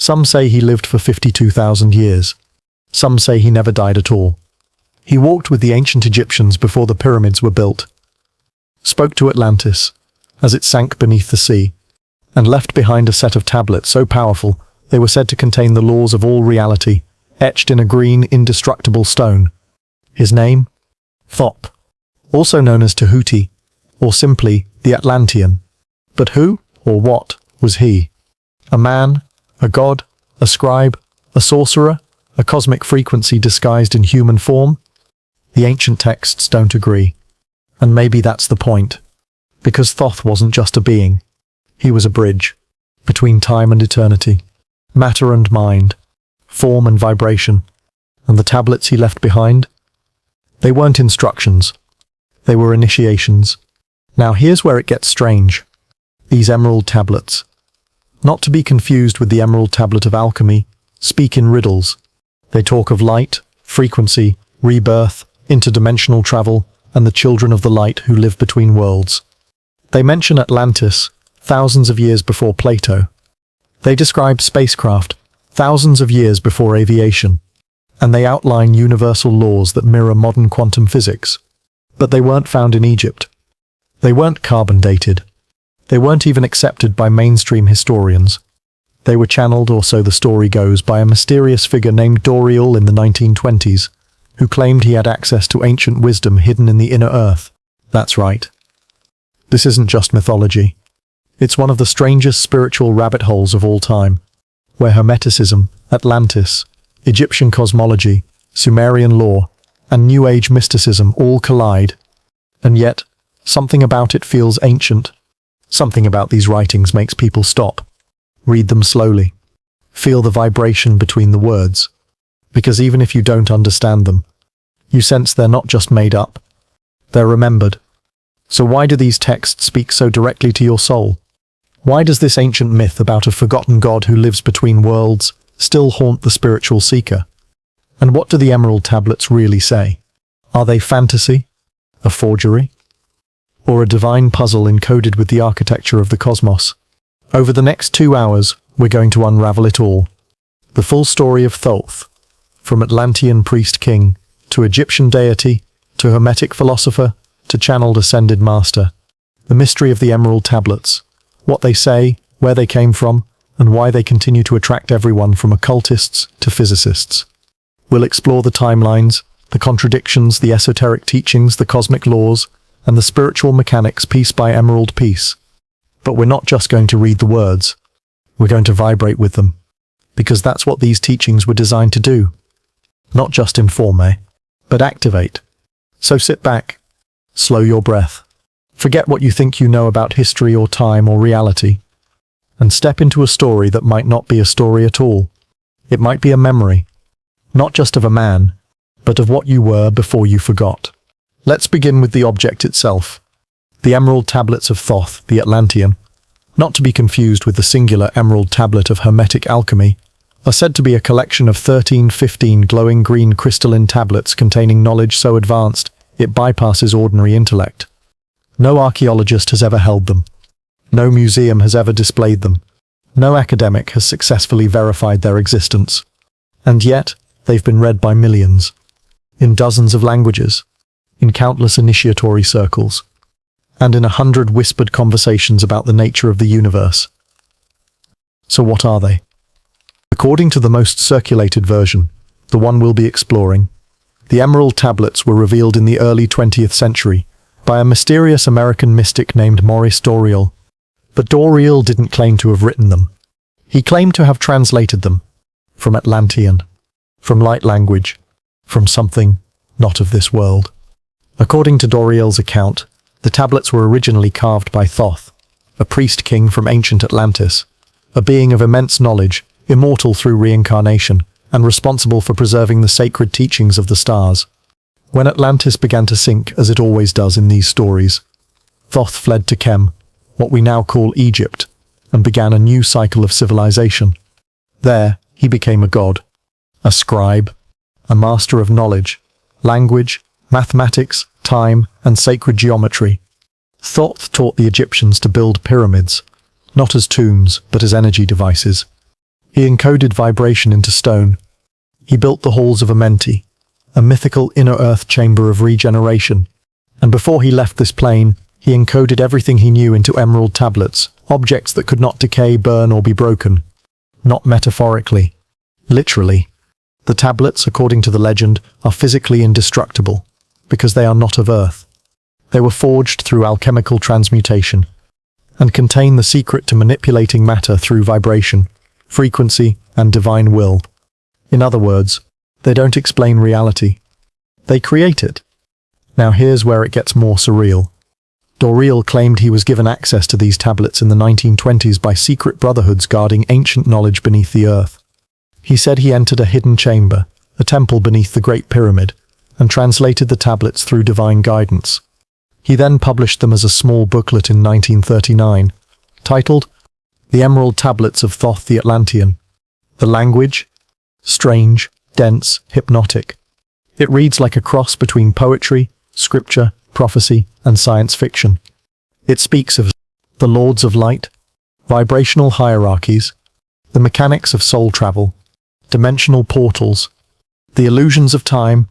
Some say he lived for 52,000 years. Some say he never died at all. He walked with the ancient Egyptians before the pyramids were built, spoke to Atlantis as it sank beneath the sea, and left behind a set of tablets so powerful they were said to contain the laws of all reality, etched in a green, indestructible stone. His name? Thoth, also known as Tahuti, or simply the Atlantean. But who, or what, was he? A man? A god? A scribe? A sorcerer? A cosmic frequency disguised in human form? The ancient texts don't agree. And maybe that's the point. Because Thoth wasn't just a being. He was a bridge between time and eternity, matter and mind, form and vibration. And the tablets he left behind? They weren't instructions. They were initiations. Now here's where it gets strange. These emerald tablets, not to be confused with the emerald tablet of alchemy, speak in riddles. They talk of light, frequency, rebirth, interdimensional travel, and the children of the light who live between worlds. They mention Atlantis, thousands of years before Plato. They describe spacecraft, thousands of years before aviation. And they outline universal laws that mirror modern quantum physics. But they weren't found in Egypt. They weren't carbon dated. They weren't even accepted by mainstream historians. They were channeled, or so the story goes, by a mysterious figure named Doriel in the 1920s, who claimed he had access to ancient wisdom hidden in the inner earth. That's right. This isn't just mythology. It's one of the strangest spiritual rabbit holes of all time, where Hermeticism, Atlantis, Egyptian cosmology, Sumerian lore, and New Age mysticism all collide. And yet, something about it feels ancient. Something about these writings makes people stop, read them slowly, feel the vibration between the words. Because even if you don't understand them, you sense they're not just made up, they're remembered. So why do these texts speak so directly to your soul? Why does this ancient myth about a forgotten god who lives between worlds still haunt the spiritual seeker? And what do the emerald tablets really say? Are they fantasy? A forgery? Or a divine puzzle encoded with the architecture of the cosmos? Over the next 2 hours, we're going to unravel it all. The full story of Thoth, from Atlantean priest-king, to Egyptian deity, to Hermetic philosopher, to channeled ascended master. The mystery of the emerald tablets, what they say, where they came from, and why they continue to attract everyone from occultists to physicists. We'll explore the timelines, the contradictions, the esoteric teachings, the cosmic laws, and the spiritual mechanics piece by emerald piece. But we're not just going to read the words. We're going to vibrate with them. Because that's what these teachings were designed to do. Not just inform, but activate. So sit back, slow your breath, forget what you think you know about history or time or reality, and step into a story that might not be a story at all. It might be a memory, not just of a man, but of what you were before you forgot. Let's begin with the object itself. The emerald tablets of Thoth, the Atlantean, not to be confused with the singular emerald tablet of Hermetic alchemy, are said to be a collection of 15 glowing green crystalline tablets containing knowledge so advanced it bypasses ordinary intellect. No archaeologist has ever held them. No museum has ever displayed them. No academic has successfully verified their existence. And yet, they've been read by millions, in dozens of languages, in countless initiatory circles, and in 100 whispered conversations about the nature of the universe. So what are they? According to the most circulated version, the one we'll be exploring, the emerald tablets were revealed in the early 20th century by a mysterious American mystic named Maurice Doriel. But Doriel didn't claim to have written them. He claimed to have translated them from Atlantean, from light language, from something not of this world. According to Doriel's account, the tablets were originally carved by Thoth, a priest-king from ancient Atlantis, a being of immense knowledge, immortal through reincarnation, and responsible for preserving the sacred teachings of the stars. When Atlantis began to sink, as it always does in these stories, Thoth fled to Kem, what we now call Egypt, and began a new cycle of civilization. There, he became a god, a scribe, a master of knowledge, language, mathematics, time, and sacred geometry. Thoth taught the Egyptians to build pyramids, not as tombs, but as energy devices. He encoded vibration into stone. He built the halls of Amenti, a mythical inner earth chamber of regeneration. And before he left this plane, he encoded everything he knew into emerald tablets, objects that could not decay, burn, or be broken. Not metaphorically. Literally. The tablets, according to the legend, are physically indestructible, because they are not of earth. They were forged through alchemical transmutation, and contain the secret to manipulating matter through vibration, frequency, and divine will. In other words, they don't explain reality. They create it. Now here's where it gets more surreal. Doreel claimed he was given access to these tablets in the 1920s by secret brotherhoods guarding ancient knowledge beneath the earth. He said he entered a hidden chamber, a temple beneath the Great Pyramid, and translated the tablets through divine guidance. He then published them as a small booklet in 1939, titled The Emerald Tablets of Thoth the Atlantean. The language? Strange, dense, hypnotic. It reads like a cross between poetry, scripture, prophecy, and science fiction. It speaks of the lords of light, vibrational hierarchies, the mechanics of soul travel, dimensional portals, the illusions of time,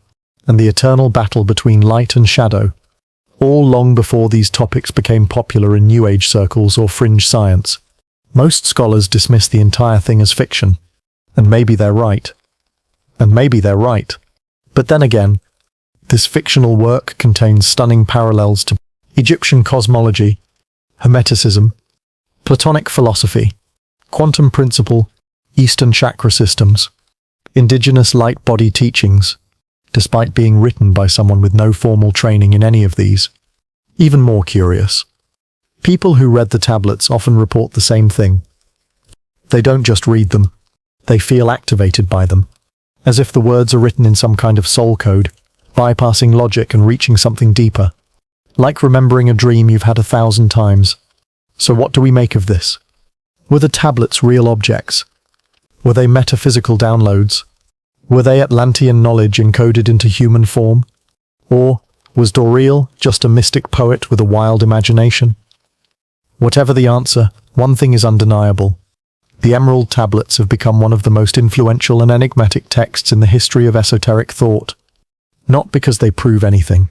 and the eternal battle between light and shadow, all long before these topics became popular in New Age circles or fringe science. Most scholars dismiss the entire thing as fiction, and maybe they're right. But then again, this fictional work contains stunning parallels to Egyptian cosmology, Hermeticism, Platonic philosophy, quantum principle, Eastern chakra systems, indigenous light body teachings, despite being written by someone with no formal training in any of these. Even more curious, people who read the tablets often report the same thing. They don't just read them, they feel activated by them, as if the words are written in some kind of soul code, bypassing logic and reaching something deeper. Like remembering a dream you've had 1,000 times. So what do we make of this? Were the tablets real objects? Were they metaphysical downloads? Were they Atlantean knowledge encoded into human form? Or was Doreel just a mystic poet with a wild imagination? Whatever the answer, one thing is undeniable. The Emerald Tablets have become one of the most influential and enigmatic texts in the history of esoteric thought. Not because they prove anything,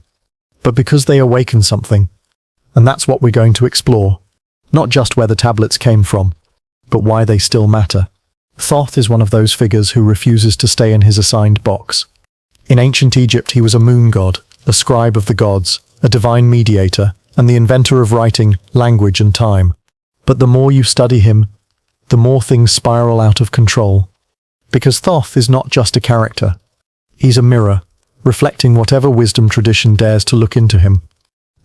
but because they awaken something. And that's what we're going to explore. Not just where the tablets came from, but why they still matter. Thoth is one of those figures who refuses to stay in his assigned box. In ancient Egypt, he was a moon god, a scribe of the gods, a divine mediator, and the inventor of writing, language, and time. But the more you study him, the more things spiral out of control. Because Thoth is not just a character. He's a mirror, reflecting whatever wisdom tradition dares to look into him.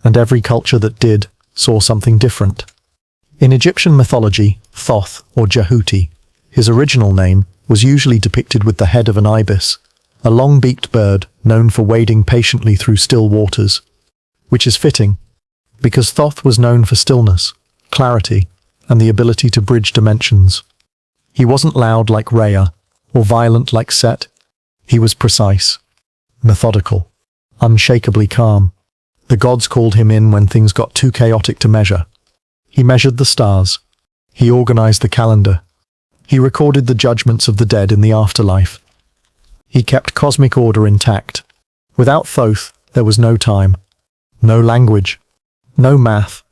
And every culture that did saw something different. In Egyptian mythology, Thoth, or Jehuti, his original name, was usually depicted with the head of an ibis, a long-beaked bird known for wading patiently through still waters. Which is fitting, because Thoth was known for stillness, clarity, and the ability to bridge dimensions. He wasn't loud like Rhea, or violent like Set. He was precise, methodical, unshakably calm. The gods called him in when things got too chaotic to measure. He measured the stars. He organized the calendar. He recorded the judgments of the dead in the afterlife. He kept cosmic order intact. Without Thoth, there was no time, no language, no math,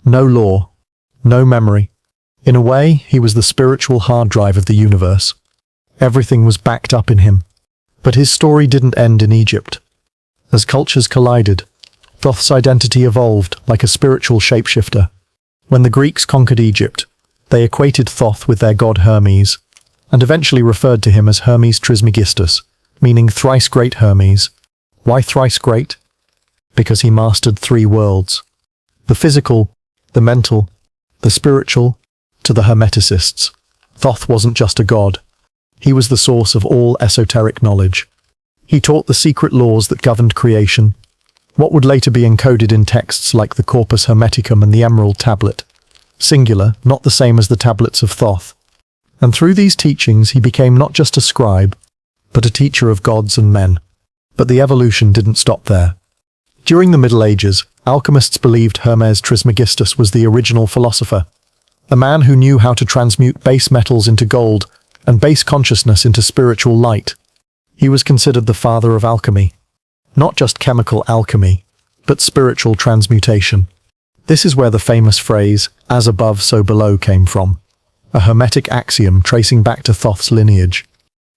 no law, no memory. In a way, he was the spiritual hard drive of the universe. Everything was backed up in him. But his story didn't end in Egypt. As cultures collided, Thoth's identity evolved like a spiritual shapeshifter. When the Greeks conquered Egypt, they equated Thoth with their god Hermes, and eventually referred to him as Hermes Trismegistus, meaning thrice great Hermes. Why thrice great? Because he mastered 3 worlds. The physical, the mental, the spiritual. To the Hermeticists, Thoth wasn't just a god. He was the source of all esoteric knowledge. He taught the secret laws that governed creation, what would later be encoded in texts like the Corpus Hermeticum and the Emerald Tablet. Singular, not the same as the tablets of Thoth. And through these teachings he became not just a scribe, but a teacher of gods and men. But the evolution didn't stop there. During the Middle Ages, alchemists believed Hermes Trismegistus was the original philosopher, a man who knew how to transmute base metals into gold and base consciousness into spiritual light. He was considered the father of alchemy. Not just chemical alchemy, but spiritual transmutation. This is where the famous phrase, "as above, so below," came from, a Hermetic axiom tracing back to Thoth's lineage.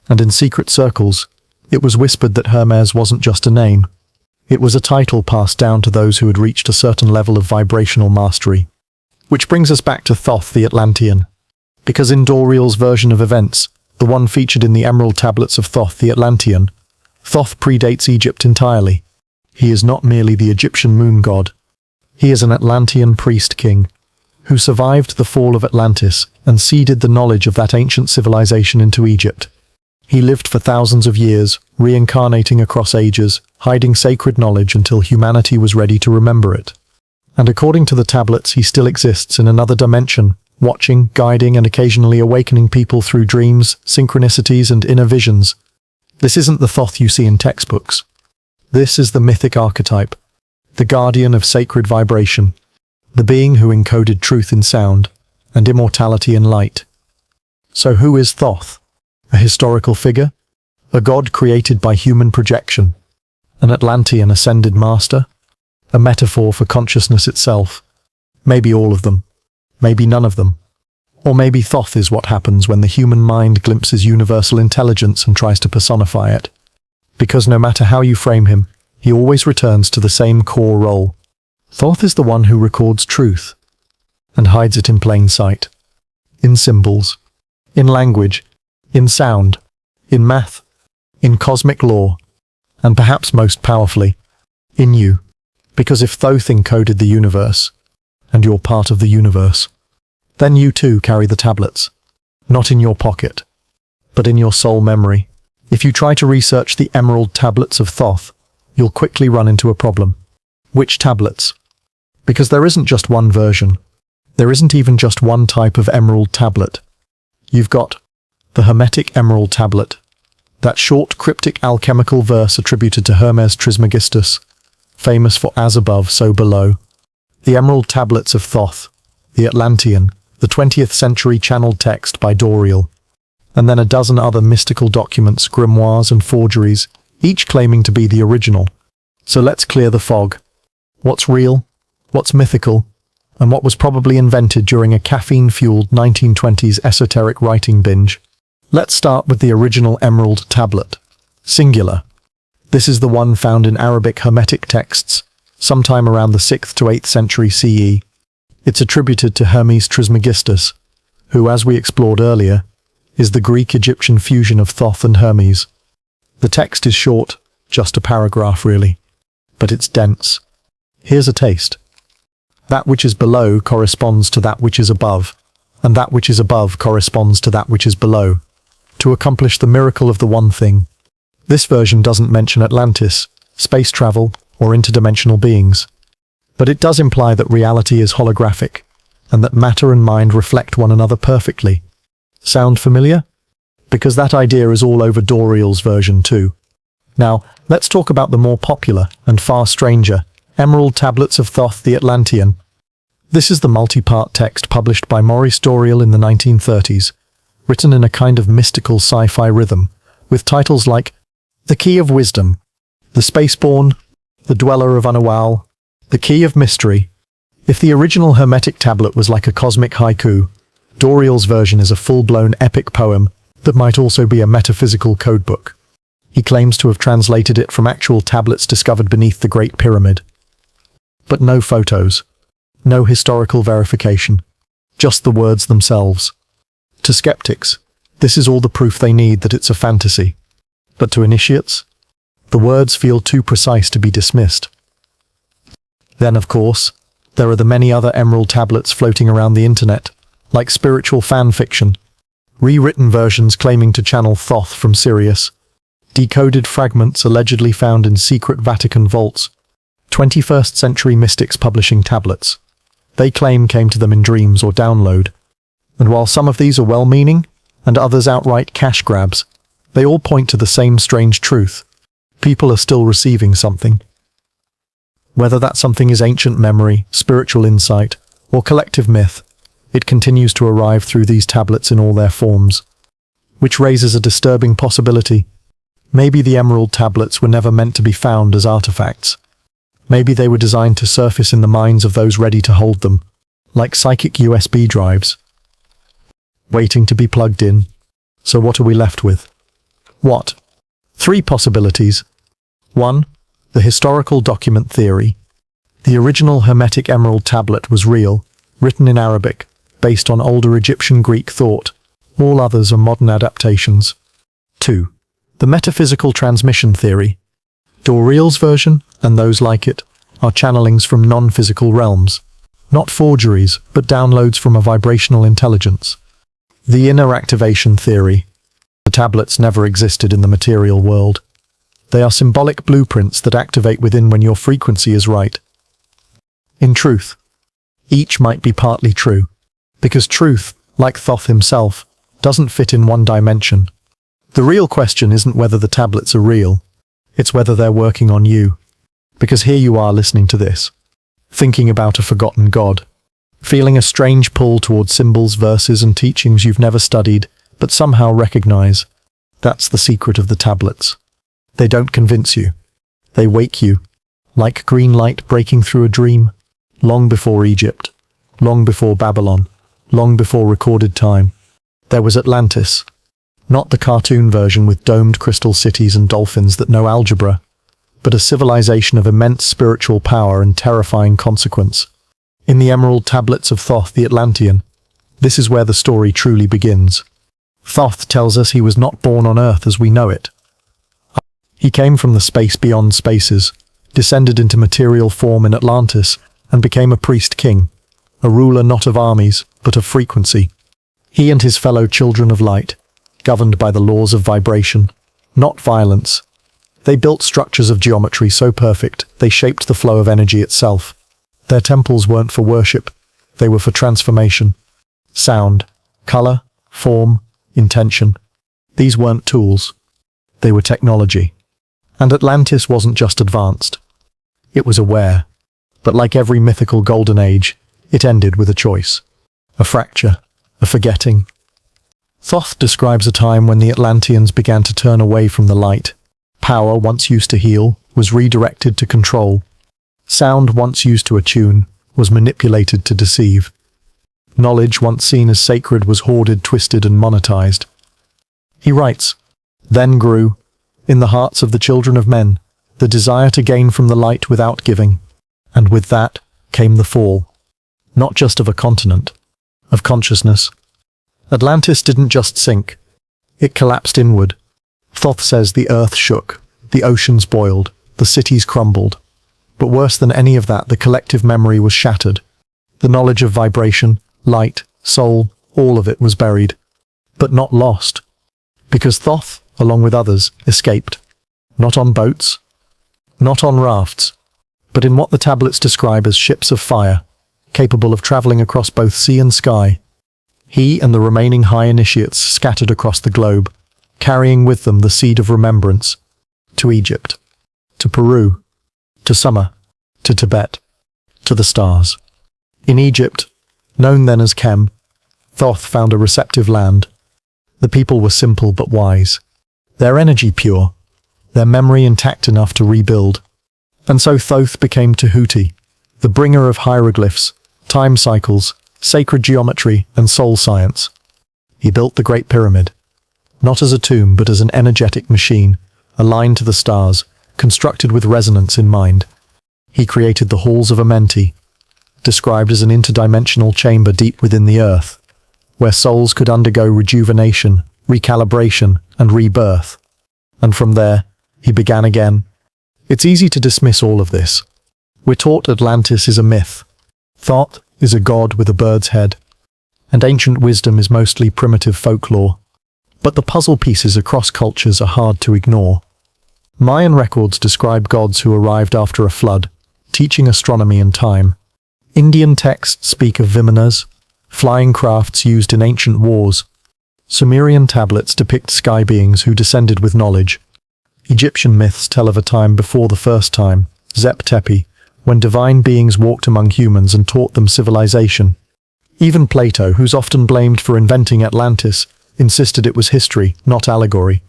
And in secret circles, it was whispered that Hermes wasn't just a name. It was a title passed down to those who had reached a certain level of vibrational mastery. Which brings us back to Thoth the Atlantean. Because in Doriel's version of events, the one featured in the Emerald Tablets of Thoth the Atlantean, Thoth predates Egypt entirely. He is not merely the Egyptian moon god. He is an Atlantean priest-king, who survived the fall of Atlantis and seeded the knowledge of that ancient civilization into Egypt. He lived for thousands of years, reincarnating across ages, hiding sacred knowledge until humanity was ready to remember it. And according to the tablets, he still exists in another dimension, watching, guiding, and occasionally awakening people through dreams, synchronicities, and inner visions. This isn't the Thoth you see in textbooks. This is the mythic archetype, the guardian of sacred vibration, the being who encoded truth in sound and immortality in light. So who is Thoth? A historical figure? A god created by human projection? An Atlantean ascended master? A metaphor for consciousness itself? Maybe all of them. Maybe none of them. Or maybe Thoth is what happens when the human mind glimpses universal intelligence and tries to personify it. Because no matter how you frame him, he always returns to the same core role. Thoth is the one who records truth and hides it in plain sight. In symbols, in language, in sound, in math, in cosmic law, and perhaps most powerfully, in you. Because if Thoth encoded the universe, and you're part of the universe, then you too carry the tablets, not in your pocket, but in your soul memory. If you try to research the Emerald Tablets of Thoth, you'll quickly run into a problem. Which tablets? Because there isn't just one version. There isn't even just one type of Emerald Tablet. You've got the Hermetic Emerald Tablet, that short cryptic alchemical verse attributed to Hermes Trismegistus, famous for "as above, so below." The Emerald Tablets of Thoth, the Atlantean, the 20th century channeled text by Doriel, and then a dozen other mystical documents, grimoires and forgeries, each claiming to be the original. So let's clear the fog. What's real? What's mythical? And what was probably invented during a caffeine-fueled 1920s esoteric writing binge? Let's start with the original Emerald Tablet. Singular. This is the one found in Arabic Hermetic texts, sometime around the 6th to 8th century CE. It's attributed to Hermes Trismegistus, who, as we explored earlier, is the Greek-Egyptian fusion of Thoth and Hermes. The text is short, just a paragraph really, but it's dense. Here's a taste. That which is below corresponds to that which is above, and that which is above corresponds to that which is below, to accomplish the miracle of the one thing. This version doesn't mention Atlantis, space travel, or interdimensional beings, but it does imply that reality is holographic, and that matter and mind reflect one another perfectly. Sound familiar? Because that idea is all over Doriel's version too. Now, let's talk about the more popular and far stranger Emerald Tablets of Thoth the Atlantean. This is the multi-part text published by Maurice Doriel in the 1930s, written in a kind of mystical sci-fi rhythm, with titles like The Key of Wisdom, The Spaceborn, The Dweller of Unawal, The Key of Mystery. If the original Hermetic tablet was like a cosmic haiku, Doriel's version is a full-blown epic poem that might also be a metaphysical codebook. He claims to have translated it from actual tablets discovered beneath the Great Pyramid. But no photos, no historical verification, just the words themselves. To skeptics, this is all the proof they need that it's a fantasy. But to initiates, the words feel too precise to be dismissed. Then, of course, there are the many other Emerald Tablets floating around the internet, like spiritual fan fiction, rewritten versions claiming to channel Thoth from Sirius, decoded fragments allegedly found in secret Vatican vaults, 21st century mystics publishing tablets. They claim came to them in dreams or download. And while some of these are well-meaning, and others outright cash grabs, they all point to the same strange truth. People are still receiving something. Whether that something is ancient memory, spiritual insight, or collective myth, it continues to arrive through these tablets in all their forms. which raises a disturbing possibility. Maybe the emerald tablets were never meant to be found as artifacts. Maybe they were designed to surface in the minds of those ready to hold them, like psychic USB drives, waiting to be plugged in. So what are we left with? What? 3 possibilities. 1. The historical document theory. The original Hermetic emerald tablet was real, written in Arabic, based on older Egyptian Greek thought. All others are modern adaptations. 2. The metaphysical transmission theory. Dorriel's version, and those like it, are channelings from non-physical realms. Not forgeries, but downloads from a vibrational intelligence. The inner activation theory. The tablets never existed in the material world. They are symbolic blueprints that activate within when your frequency is right. In truth, each might be partly true, because truth, like Thoth himself, doesn't fit in one dimension. The real question isn't whether the tablets are real, it's whether they're working on you. Because here you are listening to this, thinking about a forgotten god, feeling a strange pull towards symbols, verses and teachings you've never studied, but somehow recognize. That's the secret of the tablets. They don't convince you. They wake you, like green light breaking through a dream, long before Egypt, long before Babylon, long before recorded time. There was Atlantis. Not the cartoon version with domed crystal cities and dolphins that know algebra, but a civilization of immense spiritual power and terrifying consequence. In the emerald tablets of Thoth the Atlantean, this is where the story truly begins. Thoth tells us he was not born on Earth as we know it. He came from the space beyond spaces, descended into material form in Atlantis, and became a priest king, a ruler not of armies, but of frequency. He and his fellow children of light, governed by the laws of vibration, not violence. They built structures of geometry so perfect they shaped the flow of energy itself. Their temples weren't for worship, they were for transformation. Sound, color, form, intention. These weren't tools. They were technology. And Atlantis wasn't just advanced. It was aware. But like every mythical golden age, it ended with a choice. A fracture. A forgetting. Thoth describes a time when the Atlanteans began to turn away from the light. Power, once used to heal, was redirected to control. Sound, once used to attune, was manipulated to deceive. Knowledge, once seen as sacred, was hoarded, twisted, and monetized. He writes, "Then grew, in the hearts of the children of men, the desire to gain from the light without giving, and with that came the fall, not just of a continent, of consciousness." Atlantis didn't just sink, it collapsed inward. Thoth says the earth shook, the oceans boiled, the cities crumbled. But worse than any of that, the collective memory was shattered. The knowledge of vibration, light, soul, all of it was buried. But not lost. Because Thoth, along with others, escaped. Not on boats, not on rafts, but in what the tablets describe as ships of fire, capable of traveling across both sea and sky. He and the remaining high initiates scattered across the globe, carrying with them the seed of remembrance, to Egypt, to Peru, to Summer, to Tibet, to the stars. In Egypt, known then as Kem, Thoth found a receptive land. The people were simple but wise, their energy pure, their memory intact enough to rebuild. And so Thoth became Tahuti, the bringer of hieroglyphs, time cycles, sacred geometry, and soul science. He built the Great Pyramid, not as a tomb but as an energetic machine, aligned to the stars, constructed with resonance in mind. He created the halls of Amenti, described as an interdimensional chamber deep within the earth, where souls could undergo rejuvenation, recalibration, and rebirth. And from there, he began again. It's easy to dismiss all of this. We're taught Atlantis is a myth. Thoth is a god with a bird's head, and ancient wisdom is mostly primitive folklore. But the puzzle pieces across cultures are hard to ignore. Mayan records describe gods who arrived after a flood, teaching astronomy and time. Indian texts speak of vimanas, flying crafts used in ancient wars. Sumerian tablets depict sky beings who descended with knowledge. Egyptian myths tell of a time before the first time, Zep Tepi, when divine beings walked among humans and taught them civilization. Even Plato, who's often blamed for inventing Atlantis, insisted it was history, not allegory.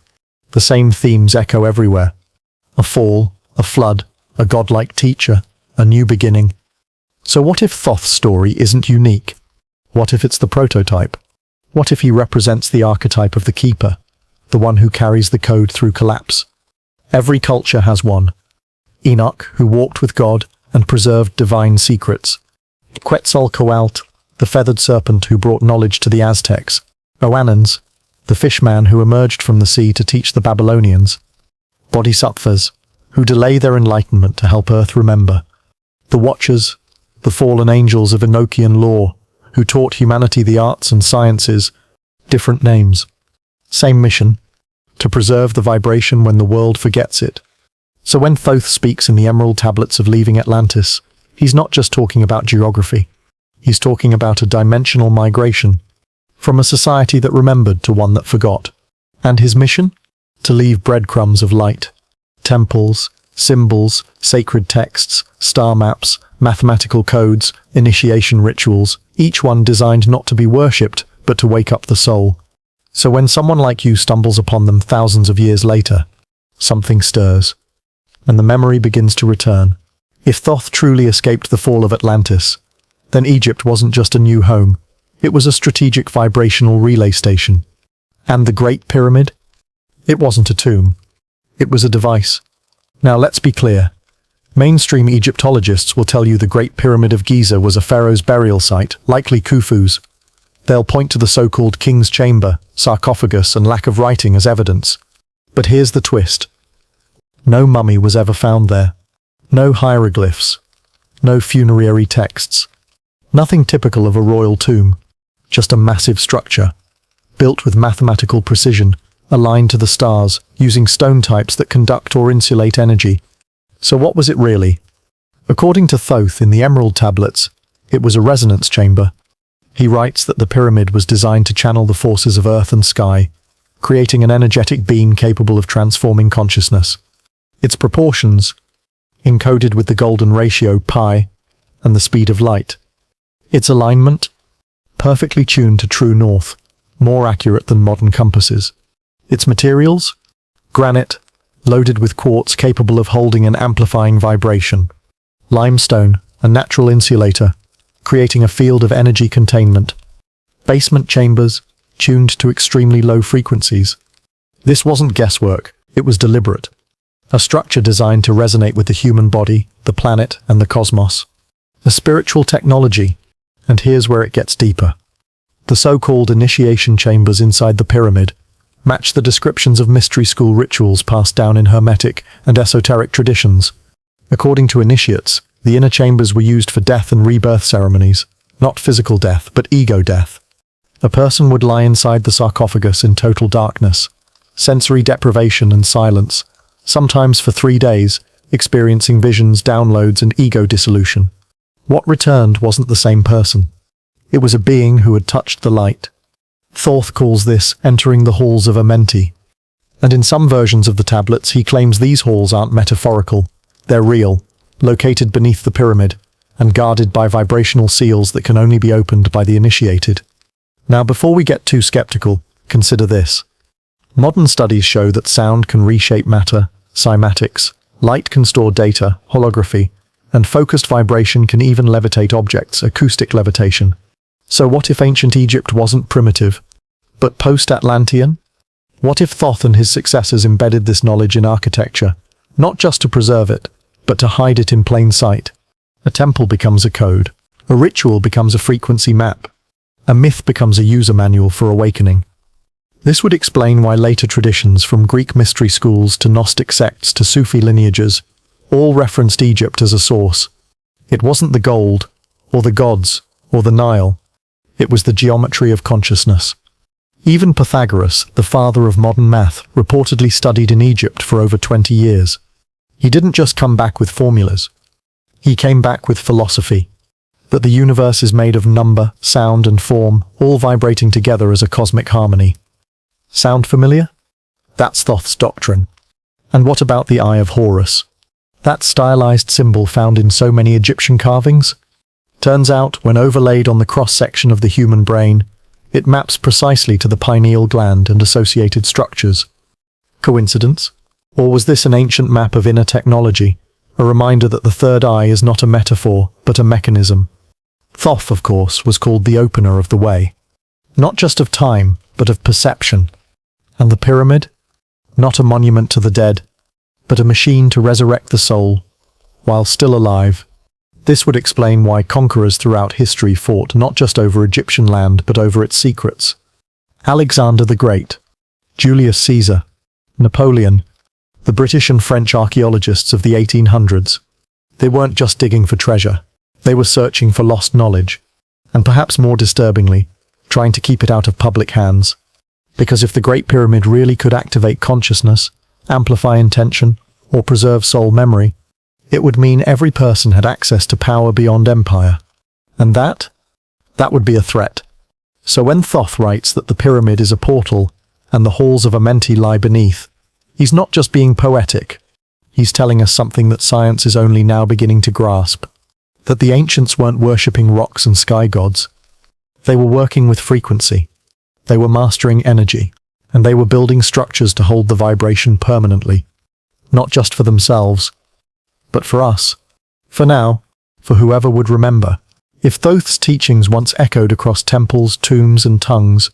The same themes echo everywhere. A fall, a flood, a godlike teacher, a new beginning. So what if Thoth's story isn't unique? What if it's the prototype? What if he represents the archetype of the keeper, the one who carries the code through collapse? Every culture has one. Enoch, who walked with God and preserved divine secrets. Quetzalcoatl, the feathered serpent who brought knowledge to the Aztecs. Oannes, the fishman who emerged from the sea to teach the Babylonians. Bodhisattvas, who delay their enlightenment to help Earth remember. The Watchers, the fallen angels of Enochian lore, who taught humanity the arts and sciences. Different names. Same mission, to preserve the vibration when the world forgets it. So when Thoth speaks in the Emerald Tablets of leaving Atlantis, he's not just talking about geography. He's talking about a dimensional migration, from a society that remembered to one that forgot. And his mission? To leave breadcrumbs of light. Temples, symbols, sacred texts, star maps, mathematical codes, initiation rituals, each one designed not to be worshipped, but to wake up the soul. So when someone like you stumbles upon them thousands of years later, something stirs, and the memory begins to return. If Thoth truly escaped the fall of Atlantis, then Egypt wasn't just a new home, it was a strategic vibrational relay station. And the Great Pyramid? It wasn't a tomb. It was a device. Now let's be clear. Mainstream Egyptologists will tell you the Great Pyramid of Giza was a pharaoh's burial site, likely Khufu's. They'll point to the so-called King's Chamber, sarcophagus, and lack of writing as evidence. But here's the twist. No mummy was ever found there. No hieroglyphs. No funerary texts. Nothing typical of a royal tomb. Just a massive structure, built with mathematical precision, aligned to the stars, using stone types that conduct or insulate energy. So what was it really? According to Thoth in the Emerald Tablets, it was a resonance chamber. He writes that the pyramid was designed to channel the forces of earth and sky, creating an energetic beam capable of transforming consciousness. Its proportions, encoded with the golden ratio pi and the speed of light. Its alignment, perfectly tuned to true north, more accurate than modern compasses. Its materials, granite, loaded with quartz capable of holding and amplifying vibration. Limestone, a natural insulator, creating a field of energy containment. Basement chambers, tuned to extremely low frequencies. This wasn't guesswork, it was deliberate. A structure designed to resonate with the human body, the planet, and the cosmos. A spiritual technology, and here's where it gets deeper. The so-called initiation chambers inside the pyramid match the descriptions of mystery school rituals passed down in Hermetic and esoteric traditions. According to initiates, the inner chambers were used for death and rebirth ceremonies, not physical death, but ego death. A person would lie inside the sarcophagus in total darkness, sensory deprivation and silence, sometimes for 3 days, experiencing visions, downloads, and ego dissolution. What returned wasn't the same person. It was a being who had touched the light. Thoth calls this entering the halls of Amenti. And in some versions of the tablets, he claims these halls aren't metaphorical. They're real, located beneath the pyramid, and guarded by vibrational seals that can only be opened by the initiated. Now, before we get too skeptical, consider this. Modern studies show that sound can reshape matter, cymatics, light can store data, holography, and focused vibration can even levitate objects, acoustic levitation. So what if ancient Egypt wasn't primitive, but post-Atlantean? What if Thoth and his successors embedded this knowledge in architecture, not just to preserve it, but to hide it in plain sight? A temple becomes a code, a ritual becomes a frequency map, a myth becomes a user manual for awakening. This would explain why later traditions, from Greek mystery schools to Gnostic sects to Sufi lineages, all referenced Egypt as a source. It wasn't the gold, or the gods, or the Nile. It was the geometry of consciousness. Even Pythagoras, the father of modern math, reportedly studied in Egypt for over 20 years. He didn't just come back with formulas. He came back with philosophy, that the universe is made of number, sound, and form, all vibrating together as a cosmic harmony. Sound familiar? That's Thoth's doctrine. And what about the Eye of Horus? That stylized symbol found in so many Egyptian carvings? Turns out, when overlaid on the cross-section of the human brain, It maps precisely to the pineal gland and associated structures. Coincidence? Or was this an ancient map of inner technology, a reminder that the third eye is not a metaphor, but a mechanism? Thoth, of course, was called the opener of the way. Not just of time, but of perception. And the pyramid? Not a monument to the dead, but a machine to resurrect the soul, while still alive. This would explain why conquerors throughout history fought not just over Egyptian land, but over its secrets. Alexander the Great, Julius Caesar, Napoleon, the British and French archaeologists of the 1800s. They weren't just digging for treasure. They were searching for lost knowledge, and perhaps more disturbingly, trying to keep it out of public hands. Because if the Great Pyramid really could activate consciousness, amplify intention, or preserve soul memory, it would mean every person had access to power beyond empire. And that would be a threat. So when Thoth writes that the pyramid is a portal and the halls of Amenti lie beneath, he's not just being poetic. He's telling us something that science is only now beginning to grasp. That the ancients weren't worshipping rocks and sky gods. They were working with frequency. They were mastering energy. And they were building structures to hold the vibration permanently. Not just for themselves, but for us. For now, for whoever would remember. If Thoth's teachings once echoed across temples, tombs, and tongues,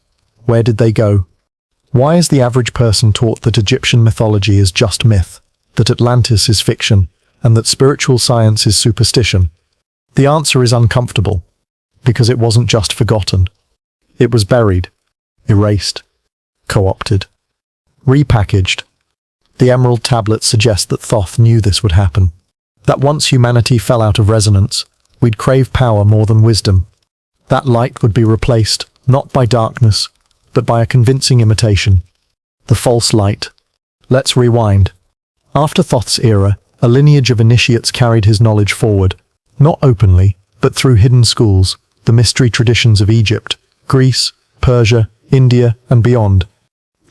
where did they go? Why is the average person taught that Egyptian mythology is just myth, that Atlantis is fiction, and that spiritual science is superstition? The answer is uncomfortable, because it wasn't just forgotten. It was buried, erased, co-opted, repackaged. The Emerald Tablets suggest that Thoth knew this would happen. That once humanity fell out of resonance, we'd crave power more than wisdom. That light would be replaced, not by darkness, but by a convincing imitation. The false light. Let's rewind. After Thoth's era, a lineage of initiates carried his knowledge forward, not openly, but through hidden schools, the mystery traditions of Egypt, Greece, Persia, India, and beyond.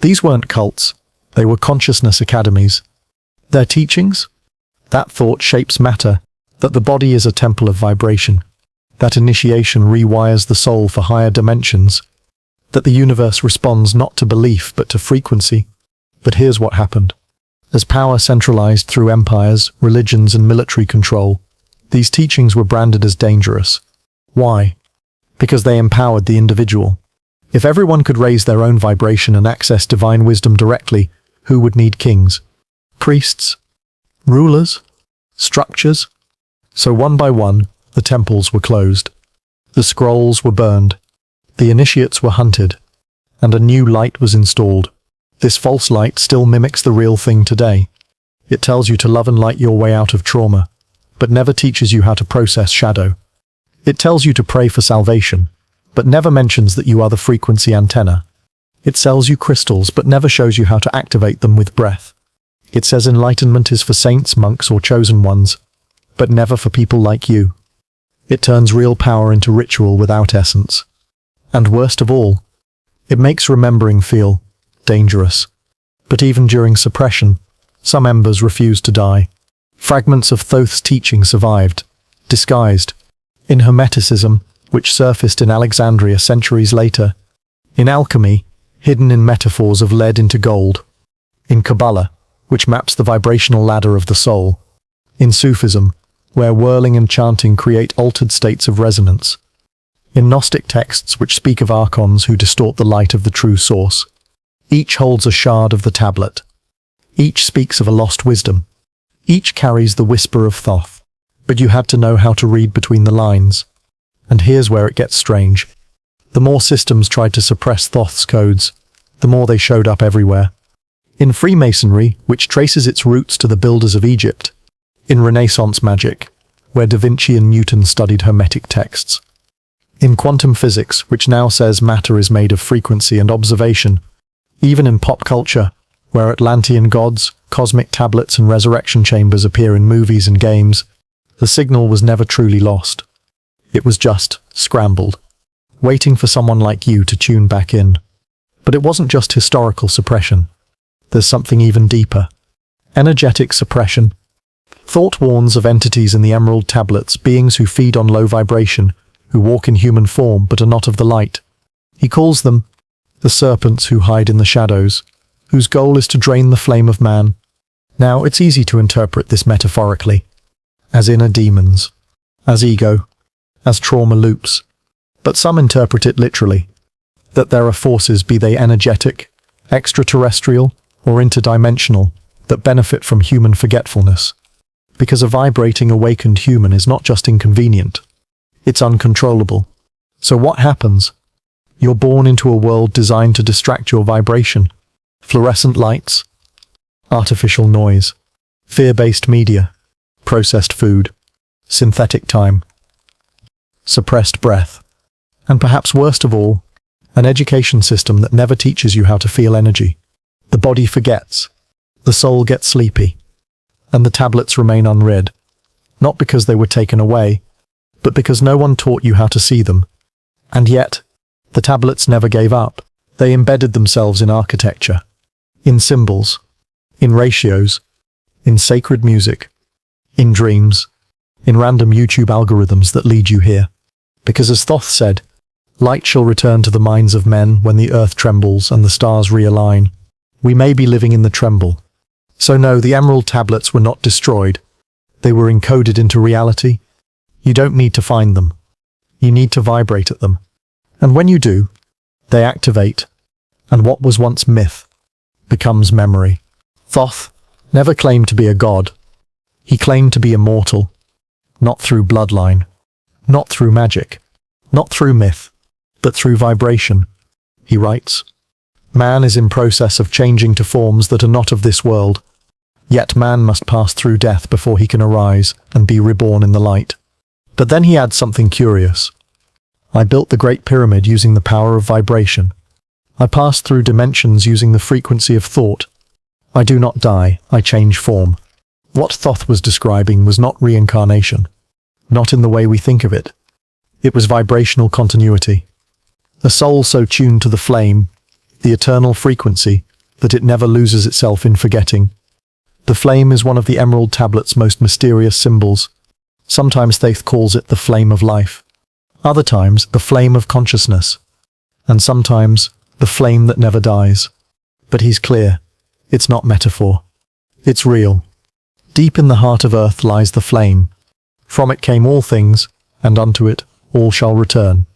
These weren't cults, they were consciousness academies. Their teachings? That thought shapes matter, that the body is a temple of vibration, that initiation rewires the soul for higher dimensions, that the universe responds not to belief but to frequency. But here's what happened. As power centralized through empires, religions, and military control, these teachings were branded as dangerous. Why? Because they empowered the individual. If everyone could raise their own vibration and access divine wisdom directly, who would need kings? Priests? Rulers? Structures? So one by one, the temples were closed. The scrolls were burned. The initiates were hunted. And a new light was installed. This false light still mimics the real thing today. It tells you to love and light your way out of trauma, but never teaches you how to process shadow. It tells you to pray for salvation, but never mentions that you are the frequency antenna. It sells you crystals, but never shows you how to activate them with breath. It says enlightenment is for saints, monks, or chosen ones, but never for people like you. It turns real power into ritual without essence. And worst of all, it makes remembering feel dangerous. But even during suppression, some embers refused to die. Fragments of Thoth's teaching survived, disguised, in Hermeticism, which surfaced in Alexandria centuries later, in alchemy, hidden in metaphors of lead into gold, in Kabbalah, which maps the vibrational ladder of the soul, in Sufism, where whirling and chanting create altered states of resonance, in Gnostic texts which speak of archons who distort the light of the true source. Each holds a shard of the tablet. Each speaks of a lost wisdom. Each carries the whisper of Thoth. But you had to know how to read between the lines. And here's where it gets strange. The more systems tried to suppress Thoth's codes, the more they showed up everywhere. In Freemasonry, which traces its roots to the builders of Egypt. In Renaissance magic, where Da Vinci and Newton studied Hermetic texts. In quantum physics, which now says matter is made of frequency and observation. Even in pop culture, where Atlantean gods, cosmic tablets, and resurrection chambers appear in movies and games, the signal was never truly lost. It was just scrambled, waiting for someone like you to tune back in. But it wasn't just historical suppression. There's something even deeper. Energetic suppression. Thought warns of entities in the Emerald Tablets, beings who feed on low vibration, who walk in human form but are not of the light. He calls them the serpents who hide in the shadows, whose goal is to drain the flame of man. Now, it's easy to interpret this metaphorically, as inner demons, as ego, as trauma loops, but some interpret it literally, that there are forces, be they energetic, extraterrestrial, or interdimensional, that benefit from human forgetfulness. Because a vibrating awakened human is not just inconvenient, it's uncontrollable. So what happens? You're born into a world designed to distract your vibration. Fluorescent lights, artificial noise, fear-based media, processed food, synthetic time, suppressed breath, and perhaps worst of all, an education system that never teaches you how to feel energy. The body forgets, the soul gets sleepy, and the tablets remain unread, not because they were taken away, but because no one taught you how to see them. And yet, the tablets never gave up. They embedded themselves in architecture, in symbols, in ratios, in sacred music, in dreams, in random YouTube algorithms that lead you here. Because as Thoth said, light shall return to the minds of men when the earth trembles and the stars realign. We may be living in the tremble. So no, the emerald tablets were not destroyed. They were encoded into reality. You don't need to find them. You need to vibrate at them. And when you do, they activate, and what was once myth becomes memory. Thoth never claimed to be a god. He claimed to be immortal, not through bloodline, not through magic, not through myth, but through vibration. He writes, "Man is in process of changing to forms that are not of this world, yet man must pass through death before he can arise and be reborn in the light." But then he adds something curious. "I built the Great Pyramid using the power of vibration. I passed through dimensions using the frequency of thought. I do not die, I change form." What Thoth was describing was not reincarnation, not in the way we think of it. It was vibrational continuity. A soul so tuned to the flame, the eternal frequency, that it never loses itself in forgetting. The flame is one of the emerald tablet's most mysterious symbols. Sometimes Thoth calls it the flame of life, other times the flame of consciousness, and sometimes the flame that never dies. But he's clear, it's not metaphor. It's real. Deep in the heart of earth lies the flame. From it came all things, and unto it all shall return.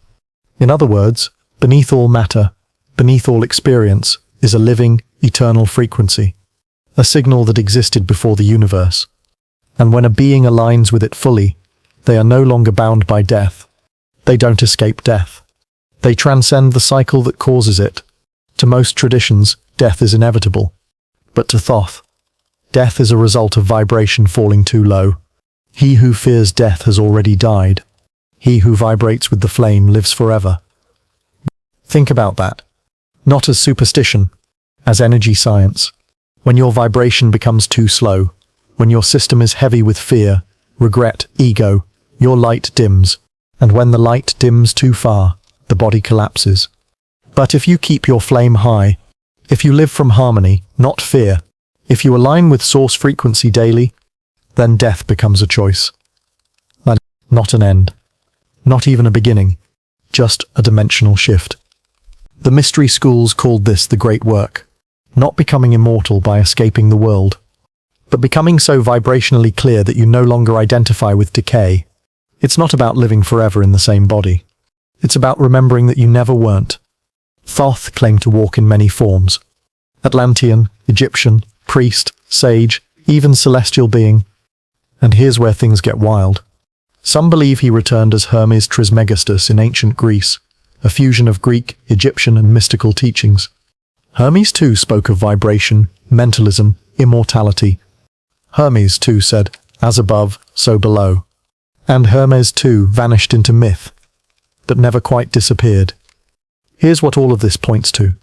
In other words, beneath all matter, beneath all experience, is a living, eternal frequency, a signal that existed before the universe. And when a being aligns with it fully, they are no longer bound by death. They don't escape death. They transcend the cycle that causes it. To most traditions, death is inevitable. But to Thoth, death is a result of vibration falling too low. He who fears death has already died. He who vibrates with the flame lives forever. Think about that. Not as superstition, as energy science. When your vibration becomes too slow, when your system is heavy with fear, regret, ego, your light dims. And when the light dims too far, the body collapses. But if you keep your flame high, if you live from harmony, not fear, if you align with source frequency daily, then death becomes a choice. And not an end. Not even a beginning. Just a dimensional shift. The mystery schools called this the great work. Not becoming immortal by escaping the world, but becoming so vibrationally clear that you no longer identify with decay. It's not about living forever in the same body. It's about remembering that you never weren't. Thoth claimed to walk in many forms. Atlantean, Egyptian, priest, sage, even celestial being. And here's where things get wild. Some believe he returned as Hermes Trismegistus in ancient Greece, a fusion of Greek, Egyptian, and mystical teachings. Hermes too spoke of vibration, mentalism, immortality. Hermes too said, "As above, so below." And Hermes too vanished into myth, but never quite disappeared. Here's what all of this points to.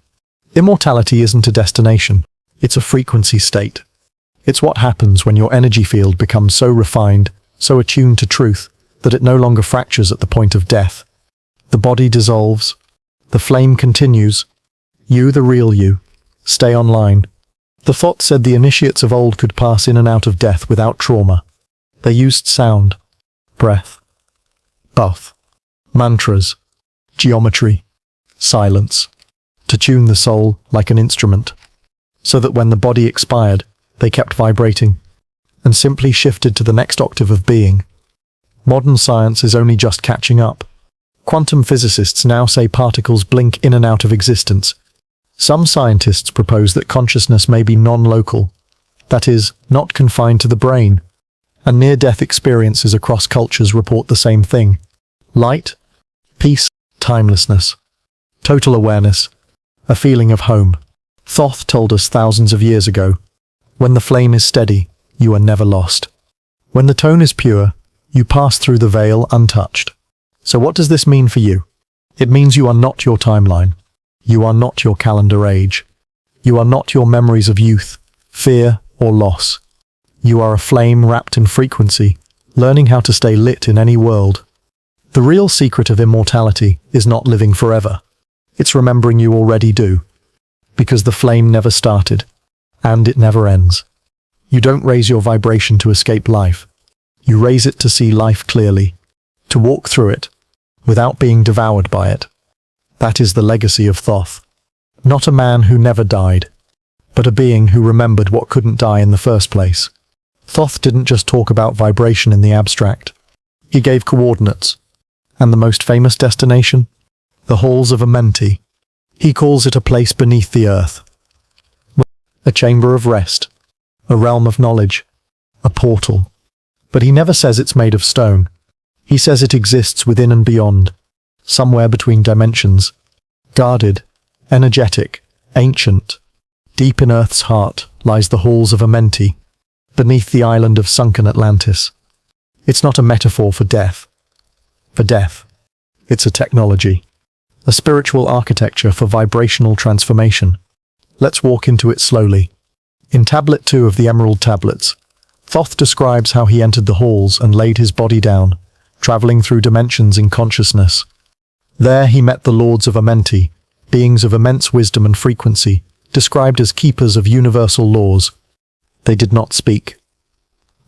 Immortality isn't a destination, it's a frequency state. It's what happens when your energy field becomes so refined, so attuned to truth, that it no longer fractures at the point of death. The body dissolves, the flame continues. You, the real you, stay online. The Thoth said the initiates of old could pass in and out of death without trauma. They used sound, breath, bath, mantras, geometry, silence, to tune the soul like an instrument, so that when the body expired, they kept vibrating, and simply shifted to the next octave of being. Modern science is only just catching up. Quantum physicists now say particles blink in and out of existence. Some scientists propose that consciousness may be non-local, that is, not confined to the brain, and near-death experiences across cultures report the same thing. Light, peace, timelessness, total awareness, a feeling of home. Thoth told us thousands of years ago, when the flame is steady, you are never lost. When the tone is pure, you pass through the veil untouched. So what does this mean for you? It means you are not your timeline. You are not your calendar age. You are not your memories of youth, fear, or loss. You are a flame wrapped in frequency, learning how to stay lit in any world. The real secret of immortality is not living forever. It's remembering you already do. Because the flame never started, and it never ends. You don't raise your vibration to escape life. You raise it to see life clearly, to walk through it, without being devoured by it. That is the legacy of Thoth. Not a man who never died, but a being who remembered what couldn't die in the first place. Thoth didn't just talk about vibration in the abstract. He gave coordinates. And the most famous destination? The halls of Amenti. He calls it a place beneath the earth. A chamber of rest. A realm of knowledge. A portal. But he never says it's made of stone. He says it exists within and beyond, somewhere between dimensions. Guarded, energetic, ancient. Deep in Earth's heart lies the halls of Amenti, beneath the island of sunken Atlantis. It's not a metaphor for death. It's a technology. A spiritual architecture for vibrational transformation. Let's walk into it slowly. In Tablet 2 of the Emerald Tablets, Thoth describes how he entered the halls and laid his body down, traveling through dimensions in consciousness. There he met the Lords of Amenti, beings of immense wisdom and frequency, described as keepers of universal laws. They did not speak,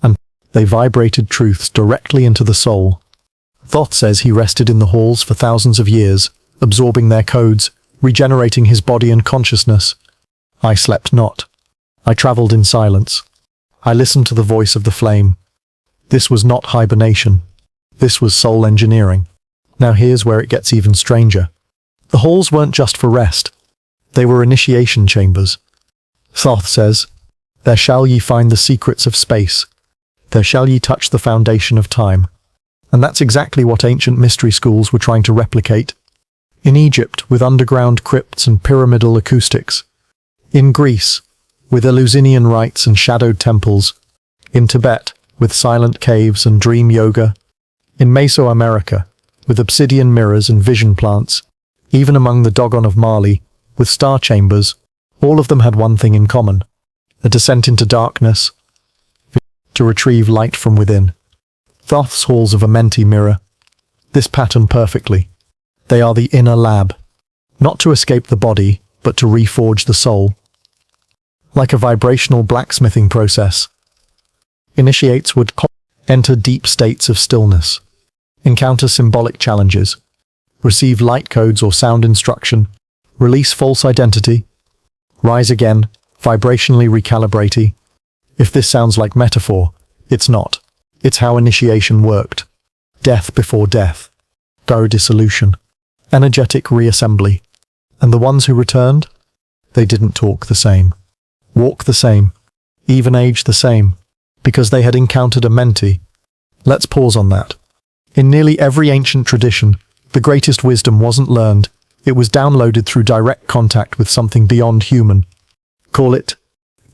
and they vibrated truths directly into the soul. Thoth says he rested in the halls for thousands of years, absorbing their codes, regenerating his body and consciousness. I slept not. I traveled in silence. I listened to the voice of the flame. This was not hibernation. This was soul engineering. Now here's where it gets even stranger. The halls weren't just for rest. They were initiation chambers. Thoth says, "There shall ye find the secrets of space. There shall ye touch the foundation of time." And that's exactly what ancient mystery schools were trying to replicate. In Egypt, with underground crypts and pyramidal acoustics. In Greece, with Eleusinian rites and shadowed temples. In Tibet, with silent caves and dream yoga. In Mesoamerica, with obsidian mirrors and vision plants. Even among the Dogon of Mali, with star chambers, all of them had one thing in common: a descent into darkness, to retrieve light from within. Thoth's halls of Amenti mirror this pattern perfectly. They are the inner lab, not to escape the body, but to reforge the soul. Like a vibrational blacksmithing process. Initiates would enter deep states of stillness, encounter symbolic challenges, receive light codes or sound instruction, release false identity, rise again, vibrationally recalibrate. If this sounds like metaphor, it's not. It's how initiation worked. Death before death. Dissolution. Energetic reassembly. And the ones who returned? They didn't talk the same. Walk the same. Even age the same. Because they had encountered Amenti. Let's pause on that. In nearly every ancient tradition, the greatest wisdom wasn't learned. It was downloaded through direct contact with something beyond human. Call it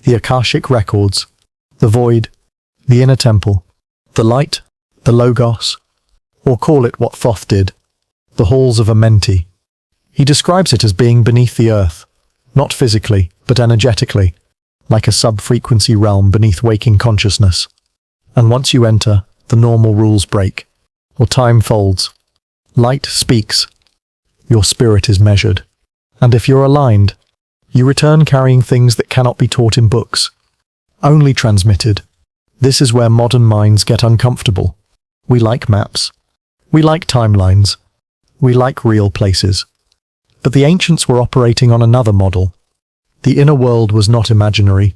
the Akashic records, the void, the inner temple, the light, the logos, or call it what Thoth did, the halls of Amenti. He describes it as being beneath the earth, not physically, but energetically, like a sub-frequency realm beneath waking consciousness. And once you enter, the normal rules break, or time folds. Light speaks. Your spirit is measured. And if you're aligned, you return carrying things that cannot be taught in books, only transmitted. This is where modern minds get uncomfortable. We like maps. We like timelines. We like real places. But the ancients were operating on another model. The inner world was not imaginary.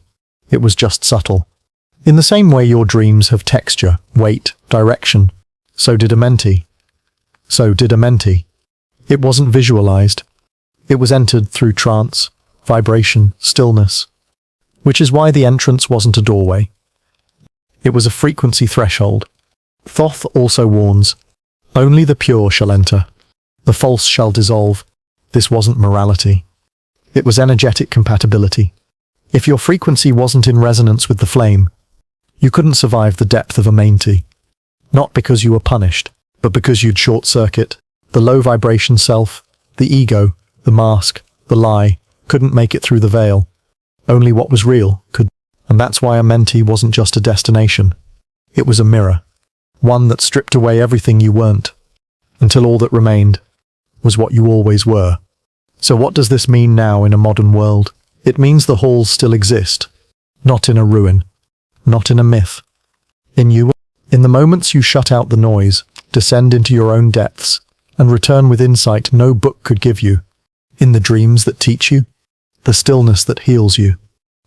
It was just subtle. In the same way your dreams have texture, weight, direction, so did Amenti. It wasn't visualized. It was entered through trance, vibration, stillness. Which is why the entrance wasn't a doorway. It was a frequency threshold. Thoth also warns, only the pure shall enter. The false shall dissolve. This wasn't morality. It was energetic compatibility. If your frequency wasn't in resonance with the flame, you couldn't survive the depth of Amenti. Not because you were punished, but because you'd short-circuit. The low vibration self, the ego, the mask, the lie, couldn't make it through the veil. Only what was real could. And that's why Amenti wasn't just a destination. It was a mirror. One that stripped away everything you weren't, until all that remained was what you always were. So what does this mean now in a modern world? It means the halls still exist, not in a ruin, not in a myth. In you, in the moments you shut out the noise, descend into your own depths, and return with insight no book could give you. In the dreams that teach you, the stillness that heals you,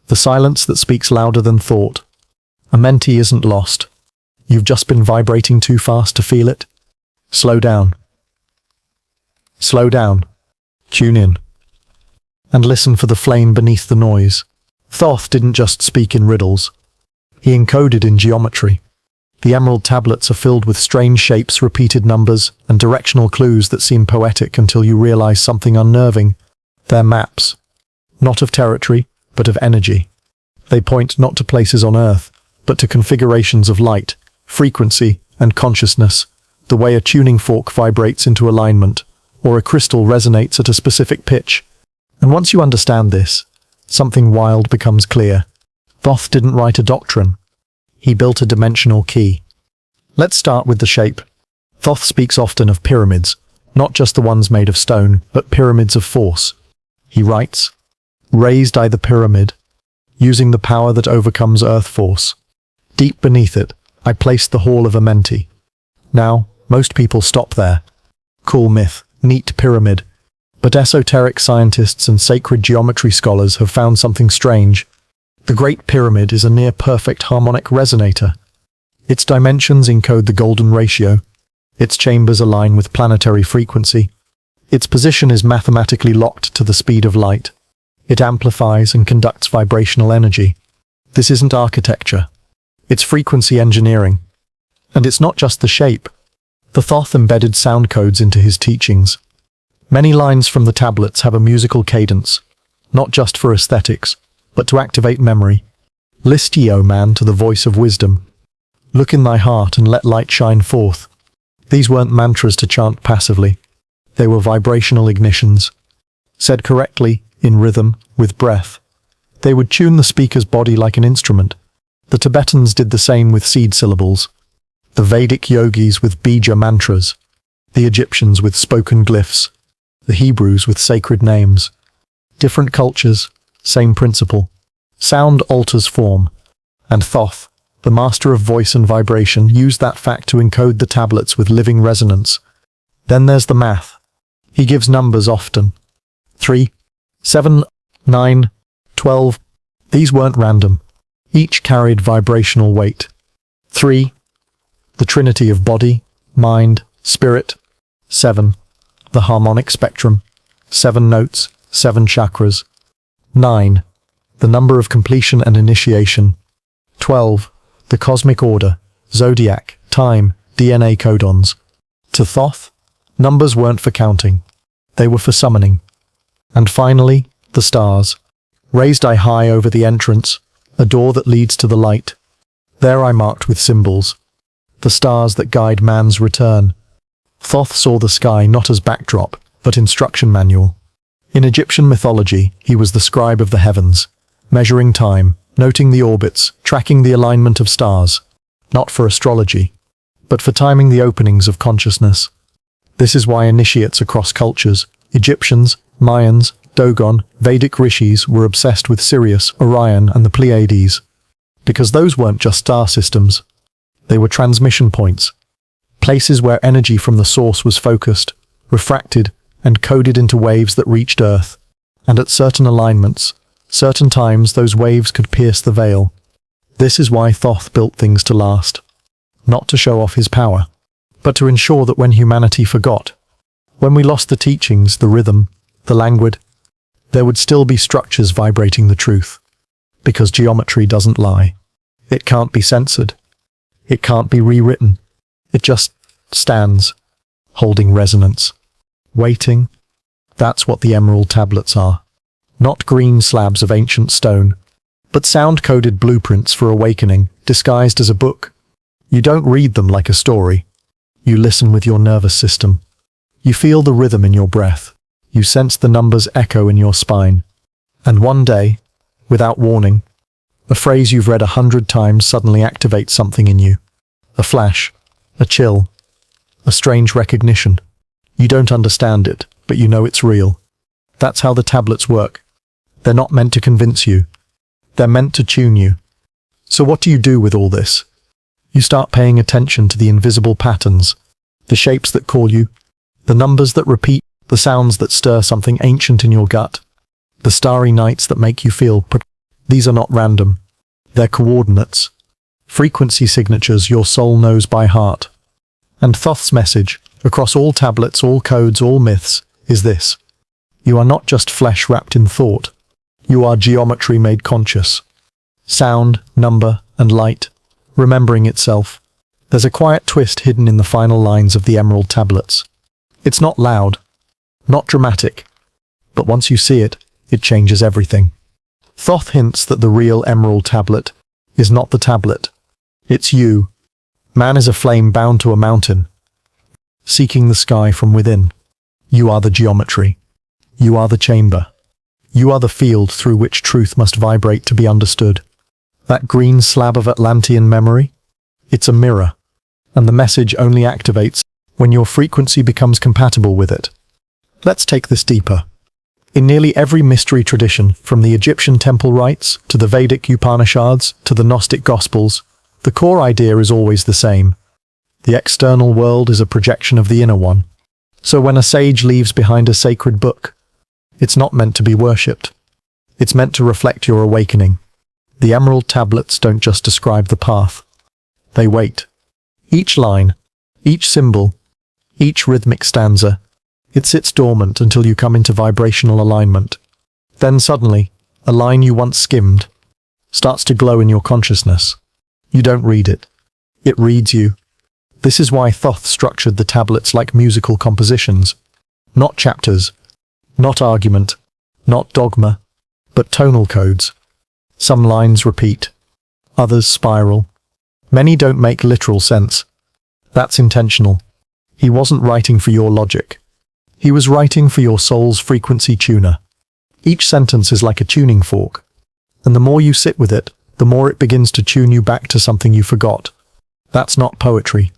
the silence that speaks louder than thought. Amenti isn't lost. You've just been vibrating too fast to feel it. Slow down. Slow down. Tune in. And listen for the flame beneath the noise. Thoth didn't just speak in riddles. He encoded in geometry. The emerald tablets are filled with strange shapes, repeated numbers, and directional clues that seem poetic until you realize something unnerving. They're maps. Not of territory, but of energy. They point not to places on Earth, but to configurations of light, frequency, and consciousness, the way a tuning fork vibrates into alignment, or a crystal resonates at a specific pitch. And once you understand this, something wild becomes clear. Thoth didn't write a doctrine. He built a dimensional key. Let's start with the shape. Thoth speaks often of pyramids, not just the ones made of stone, but pyramids of force. He writes, "Raised I the pyramid, using the power that overcomes earth force. Deep beneath it, I placed the hall of Amenti." Now, most people stop there. Cool myth, neat pyramid. But esoteric scientists and sacred geometry scholars have found something strange. The Great Pyramid is a near-perfect harmonic resonator. Its dimensions encode the golden ratio. Its chambers align with planetary frequency. Its position is mathematically locked to the speed of light. It amplifies and conducts vibrational energy. This isn't architecture. It's frequency engineering. And it's not just the shape. The Thoth embedded sound codes into his teachings. Many lines from the tablets have a musical cadence, not just for aesthetics, but to activate memory. List ye, O man, to the voice of wisdom. Look in thy heart and let light shine forth. These weren't mantras to chant passively. They were vibrational ignitions. Said correctly, in rhythm, with breath. They would tune the speaker's body like an instrument. The Tibetans did the same with seed syllables. The Vedic yogis with bija mantras. The Egyptians with spoken glyphs. The Hebrews with sacred names. Different cultures, same principle. Sound alters form. And Thoth, the master of voice and vibration, used that fact to encode the tablets with living resonance. Then there's the math. He gives numbers often. 3, 7, 9, 12. These weren't random. Each carried vibrational weight. 3, the trinity of body, mind, spirit. 7, the harmonic spectrum. 7 notes, 7 chakras. 9, the number of completion and initiation. 12, the cosmic order, zodiac, time, DNA codons. To Thoth, numbers weren't for counting. They were for summoning. And finally, the stars. Raised I high over the entrance, a door that leads to the light. There I marked with symbols. The stars that guide man's return. Thoth saw the sky not as backdrop, but instruction manual. In Egyptian mythology, he was the scribe of the heavens, measuring time, noting the orbits, tracking the alignment of stars, not for astrology, but for timing the openings of consciousness. This is why initiates across cultures, Egyptians, Mayans, Dogon, Vedic rishis were obsessed with Sirius, Orion, and the Pleiades. Because those weren't just star systems. They were transmission points. Places where energy from the source was focused, refracted, and coded into waves that reached Earth. And at certain alignments, certain times, those waves could pierce the veil. This is why Thoth built things to last. Not to show off his power, but to ensure that when humanity forgot, when we lost the teachings, the rhythm, the language, there would still be structures vibrating the truth. Because geometry doesn't lie. It can't be censored. It can't be rewritten. It just stands, holding resonance. Waiting. That's what the emerald tablets are. Not green slabs of ancient stone, but sound-coded blueprints for awakening, disguised as a book. You don't read them like a story. You listen with your nervous system. You feel the rhythm in your breath. You sense the numbers echo in your spine. And one day, without warning, a phrase you've read 100 times suddenly activates something in you. A flash, a chill, a strange recognition. You don't understand it, but you know it's real. That's how the tablets work. They're not meant to convince you. They're meant to tune you. So what do you do with all this? You start paying attention to the invisible patterns, the shapes that call you, the numbers that repeat, the sounds that stir something ancient in your gut, the starry nights that make you feel. These are not random. They're coordinates, frequency signatures your soul knows by heart. And Thoth's message, across all tablets, all codes, all myths, is this. You are not just flesh wrapped in thought. You are geometry made conscious. Sound, number, and light, remembering itself. There's a quiet twist hidden in the final lines of the emerald tablets. It's not loud, not dramatic, but once you see it, it changes everything. Thoth hints that the real emerald tablet is not the tablet. It's you. Man is a flame bound to a mountain, seeking the sky from within. You are the geometry. You are the chamber. You are the field through which truth must vibrate to be understood. That green slab of Atlantean memory? It's a mirror, and the message only activates when your frequency becomes compatible with it. Let's take this deeper. In nearly every mystery tradition, from the Egyptian temple rites to the Vedic Upanishads to the Gnostic Gospels, the core idea is always the same. The external world is a projection of the inner one. So when a sage leaves behind a sacred book, it's not meant to be worshipped. It's meant to reflect your awakening. The emerald tablets don't just describe the path. They wait. Each line, each symbol, each rhythmic stanza, it sits dormant until you come into vibrational alignment. Then suddenly, a line you once skimmed starts to glow in your consciousness. You don't read it. It reads you. This is why Thoth structured the tablets like musical compositions. Not chapters, not argument, not dogma, but tonal codes. Some lines repeat, others spiral. Many don't make literal sense. That's intentional. He wasn't writing for your logic. He was writing for your soul's frequency tuner. Each sentence is like a tuning fork, and the more you sit with it, the more it begins to tune you back to something you forgot. That's not poetry.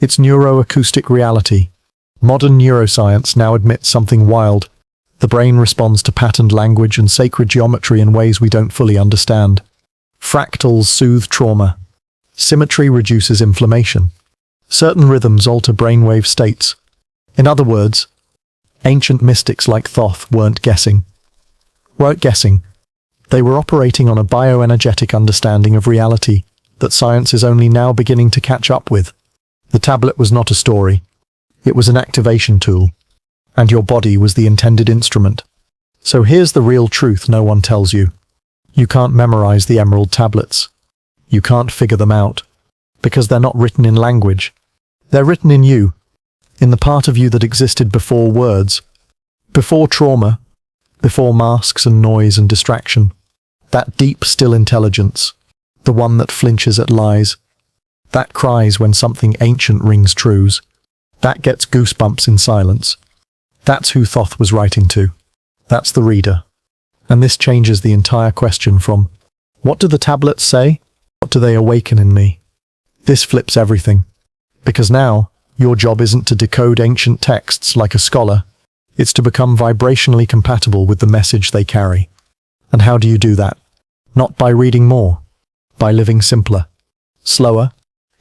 It's neuroacoustic reality. Modern neuroscience now admits something wild. The brain responds to patterned language and sacred geometry in ways we don't fully understand. Fractals soothe trauma. Symmetry reduces inflammation. Certain rhythms alter brainwave states. In other words, ancient mystics like Thoth weren't guessing. They were operating on a bioenergetic understanding of reality that science is only now beginning to catch up with. The tablet was not a story. It was an activation tool, and your body was the intended instrument. So here's the real truth no one tells you. You can't memorize the emerald tablets. You can't figure them out, because they're not written in language. They're written in you, in the part of you that existed before words, before trauma, before masks and noise and distraction. That deep, still intelligence, the one that flinches at lies, that cries when something ancient rings trues, that gets goosebumps in silence. That's who Thoth was writing to. That's the reader. And this changes the entire question from, what do the tablets say? What do they awaken in me? This flips everything. Because now, your job isn't to decode ancient texts like a scholar. It's to become vibrationally compatible with the message they carry. And how do you do that? Not by reading more. By living simpler. Slower.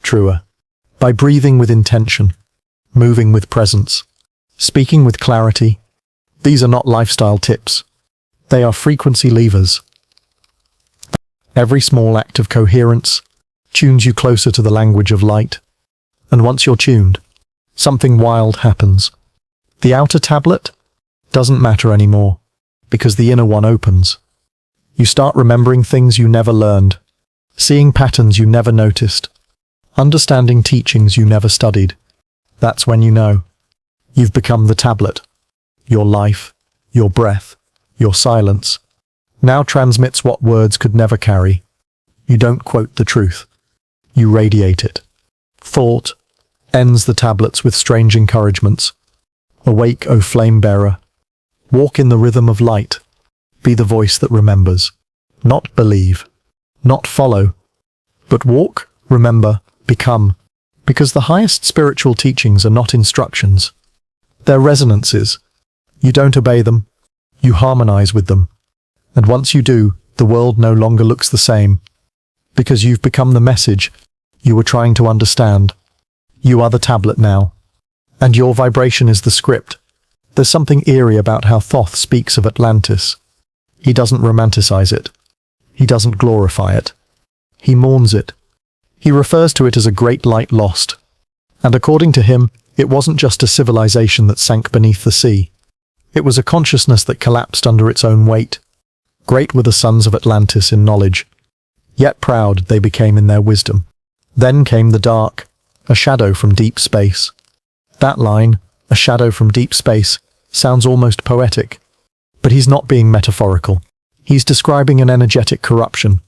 Truer. By breathing with intention. Moving with presence. Speaking with clarity. These are not lifestyle tips. They are frequency levers. Every small act of coherence tunes you closer to the language of light. And once you're tuned, something wild happens. The outer tablet doesn't matter anymore, because the inner one opens. You start remembering things you never learned, seeing patterns you never noticed, understanding teachings you never studied. That's when you know you've become the tablet. Your life, your breath, your silence now transmits what words could never carry. You don't quote the truth. You radiate it. Thought ends the tablets with strange encouragements. Awake, O flame-bearer. Walk in the rhythm of light. Be the voice that remembers. Not believe. Not follow. But walk, remember, become. Because the highest spiritual teachings are not instructions. They're resonances. You don't obey them. You harmonize with them. And once you do, the world no longer looks the same. Because you've become the message you were trying to understand. You are the tablet now. And your vibration is the script. There's something eerie about how Thoth speaks of Atlantis. He doesn't romanticize it. He doesn't glorify it. He mourns it. He refers to it as a great light lost. And according to him, it wasn't just a civilization that sank beneath the sea. It was a consciousness that collapsed under its own weight. Great were the sons of Atlantis in knowledge, yet proud they became in their wisdom. Then came the dark, a shadow from deep space. That line, a shadow from deep space, sounds almost poetic. But he's not being metaphorical. He's describing an energetic corruption,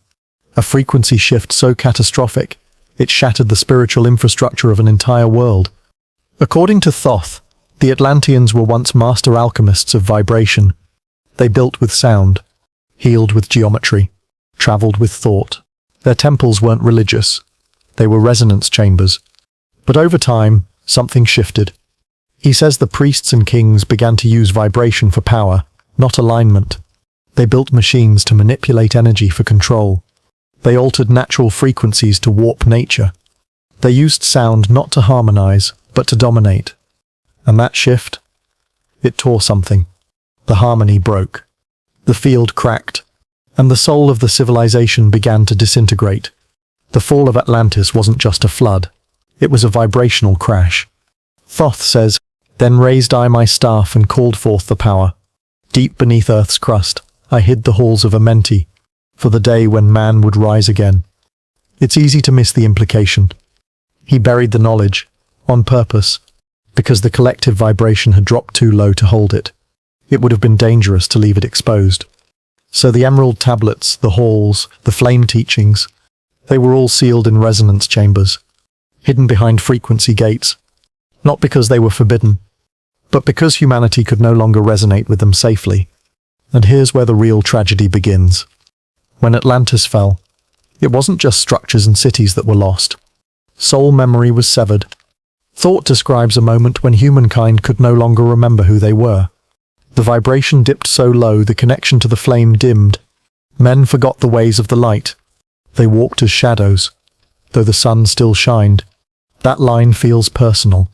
a frequency shift so catastrophic, it shattered the spiritual infrastructure of an entire world. According to Thoth, the Atlanteans were once master alchemists of vibration. They built with sound, healed with geometry, traveled with thought. Their temples weren't religious. They were resonance chambers. But over time, something shifted. He says the priests and kings began to use vibration for power, not alignment. They built machines to manipulate energy for control. They altered natural frequencies to warp nature. They used sound not to harmonize, but to dominate. And that shift? It tore something. The harmony broke. The field cracked. And the soul of the civilization began to disintegrate. The fall of Atlantis wasn't just a flood. It was a vibrational crash. Thoth says, "Then raised I my staff and called forth the power. Deep beneath earth's crust, I hid the halls of Amenti, for the day when man would rise again." It's easy to miss the implication. He buried the knowledge, on purpose, because the collective vibration had dropped too low to hold it. It would have been dangerous to leave it exposed. So the emerald tablets, the halls, the flame teachings, they were all sealed in resonance chambers, hidden behind frequency gates, not because they were forbidden, but because humanity could no longer resonate with them safely. And here's where the real tragedy begins. When Atlantis fell, it wasn't just structures and cities that were lost. Soul memory was severed. Thought describes a moment when humankind could no longer remember who they were. The vibration dipped so low the connection to the flame dimmed. Men forgot the ways of the light. They walked as shadows, though the sun still shined. That line feels personal,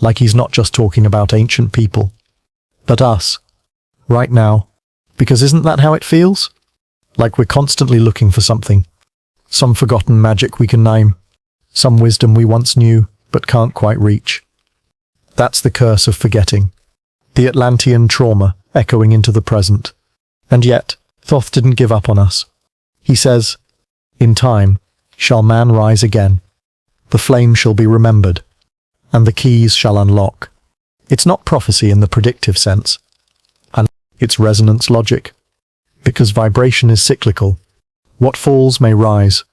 like he's not just talking about ancient people, but us, right now. Because isn't that how it feels? Like we're constantly looking for something. Some forgotten magic we can name. Some wisdom we once knew, but can't quite reach. That's the curse of forgetting. The Atlantean trauma echoing into the present. And yet, Thoth didn't give up on us. He says, "In time shall man rise again. The flame shall be remembered, and the keys shall unlock." It's not prophecy in the predictive sense. And it's resonance logic. Because vibration is cyclical. What falls may rise.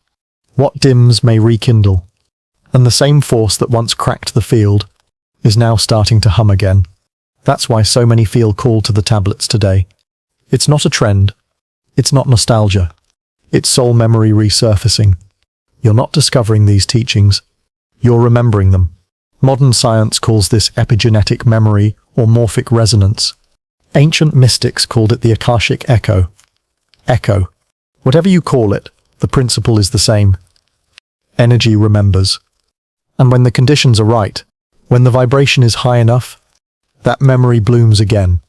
What dims may rekindle. And the same force that once cracked the field is now starting to hum again. That's why so many feel called to the tablets today. It's not a trend. It's not nostalgia. It's soul memory resurfacing. You're not discovering these teachings. You're remembering them. Modern science calls this epigenetic memory or morphic resonance. Ancient mystics called it the Akashic echo. Echo. Whatever you call it, the principle is the same. Energy remembers. And when the conditions are right, when the vibration is high enough, that memory blooms again.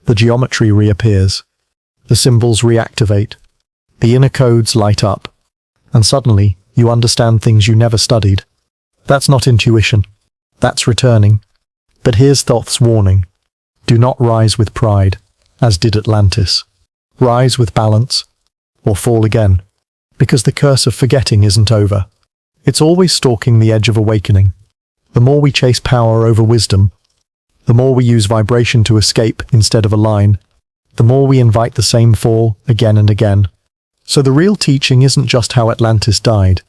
The geometry reappears. The symbols reactivate. The inner codes light up. And suddenly, you understand things you never studied. That's not intuition. That's returning. But here's Thoth's warning. Do not rise with pride, as did Atlantis. Rise with balance, or fall again. Because the curse of forgetting isn't over. It's always stalking the edge of awakening. The more we chase power over wisdom, the more we use vibration to escape instead of align, the more we invite the same fall again and again. So the real teaching isn't just how Atlantis died,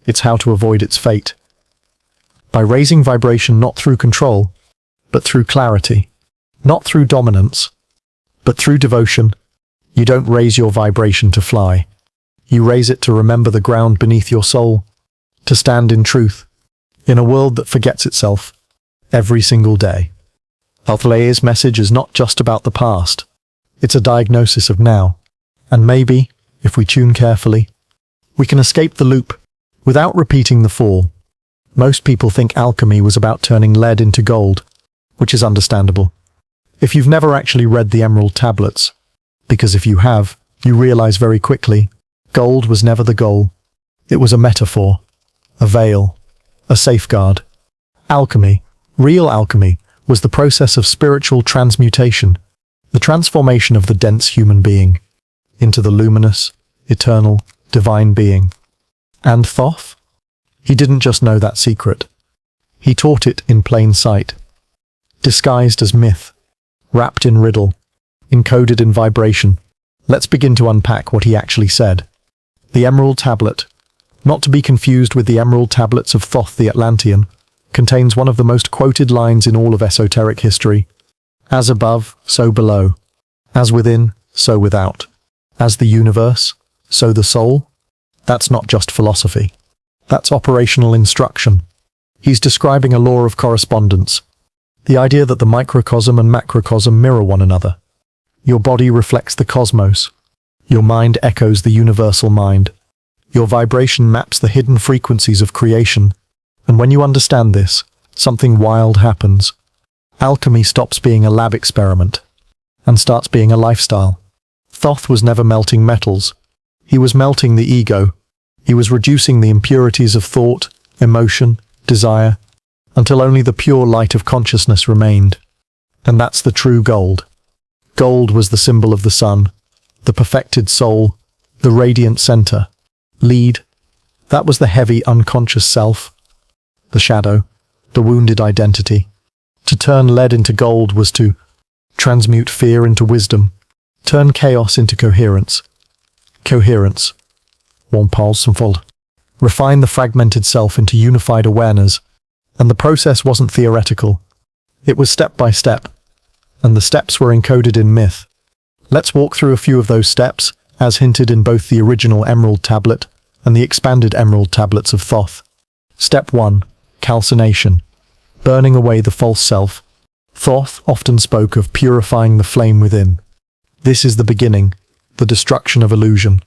it's how to avoid its fate. By raising vibration not through control, but through clarity, not through dominance, but through devotion, you don't raise your vibration to fly. You raise it to remember the ground beneath your soul, to stand in truth, in a world that forgets itself, every single day. Thoth's message is not just about the past, it's a diagnosis of now. And maybe, if we tune carefully, we can escape the loop without repeating the fall. Most people think alchemy was about turning lead into gold, which is understandable. If you've never actually read the Emerald Tablets, because if you have, you realize very quickly, gold was never the goal. It was a metaphor, a veil, a safeguard. Alchemy, real alchemy, was the process of spiritual transmutation, the transformation of the dense human being into the luminous, eternal, divine being. And Thoth? He didn't just know that secret. He taught it in plain sight, disguised as myth, wrapped in riddle, encoded in vibration. Let's begin to unpack what he actually said. The Emerald Tablet, not to be confused with the Emerald Tablets of Thoth the Atlantean, contains one of the most quoted lines in all of esoteric history. As above, so below. As within, so without. As the universe, so the soul. That's not just philosophy. That's operational instruction. He's describing a law of correspondence. The idea that the microcosm and macrocosm mirror one another. Your body reflects the cosmos. Your mind echoes the universal mind. Your vibration maps the hidden frequencies of creation. And when you understand this, something wild happens. Alchemy stops being a lab experiment and starts being a lifestyle. Thoth was never melting metals. He was melting the ego. He was reducing the impurities of thought, emotion, desire, until only the pure light of consciousness remained. And that's the true gold. Gold was the symbol of the sun, the perfected soul, the radiant center. Lead, that was the heavy unconscious self, the shadow, the wounded identity. To turn lead into gold was to transmute fear into wisdom, turn chaos into coherence. Coherence. One pause and fold. Refine the fragmented self into unified awareness. And the process wasn't theoretical. It was step by step. And the steps were encoded in myth. Let's walk through a few of those steps, as hinted in both the original Emerald Tablet and the expanded Emerald Tablets of Thoth. Step 1. Calcination. Burning away the false self. Thoth often spoke of purifying the flame within. This is the beginning, the destruction of illusion.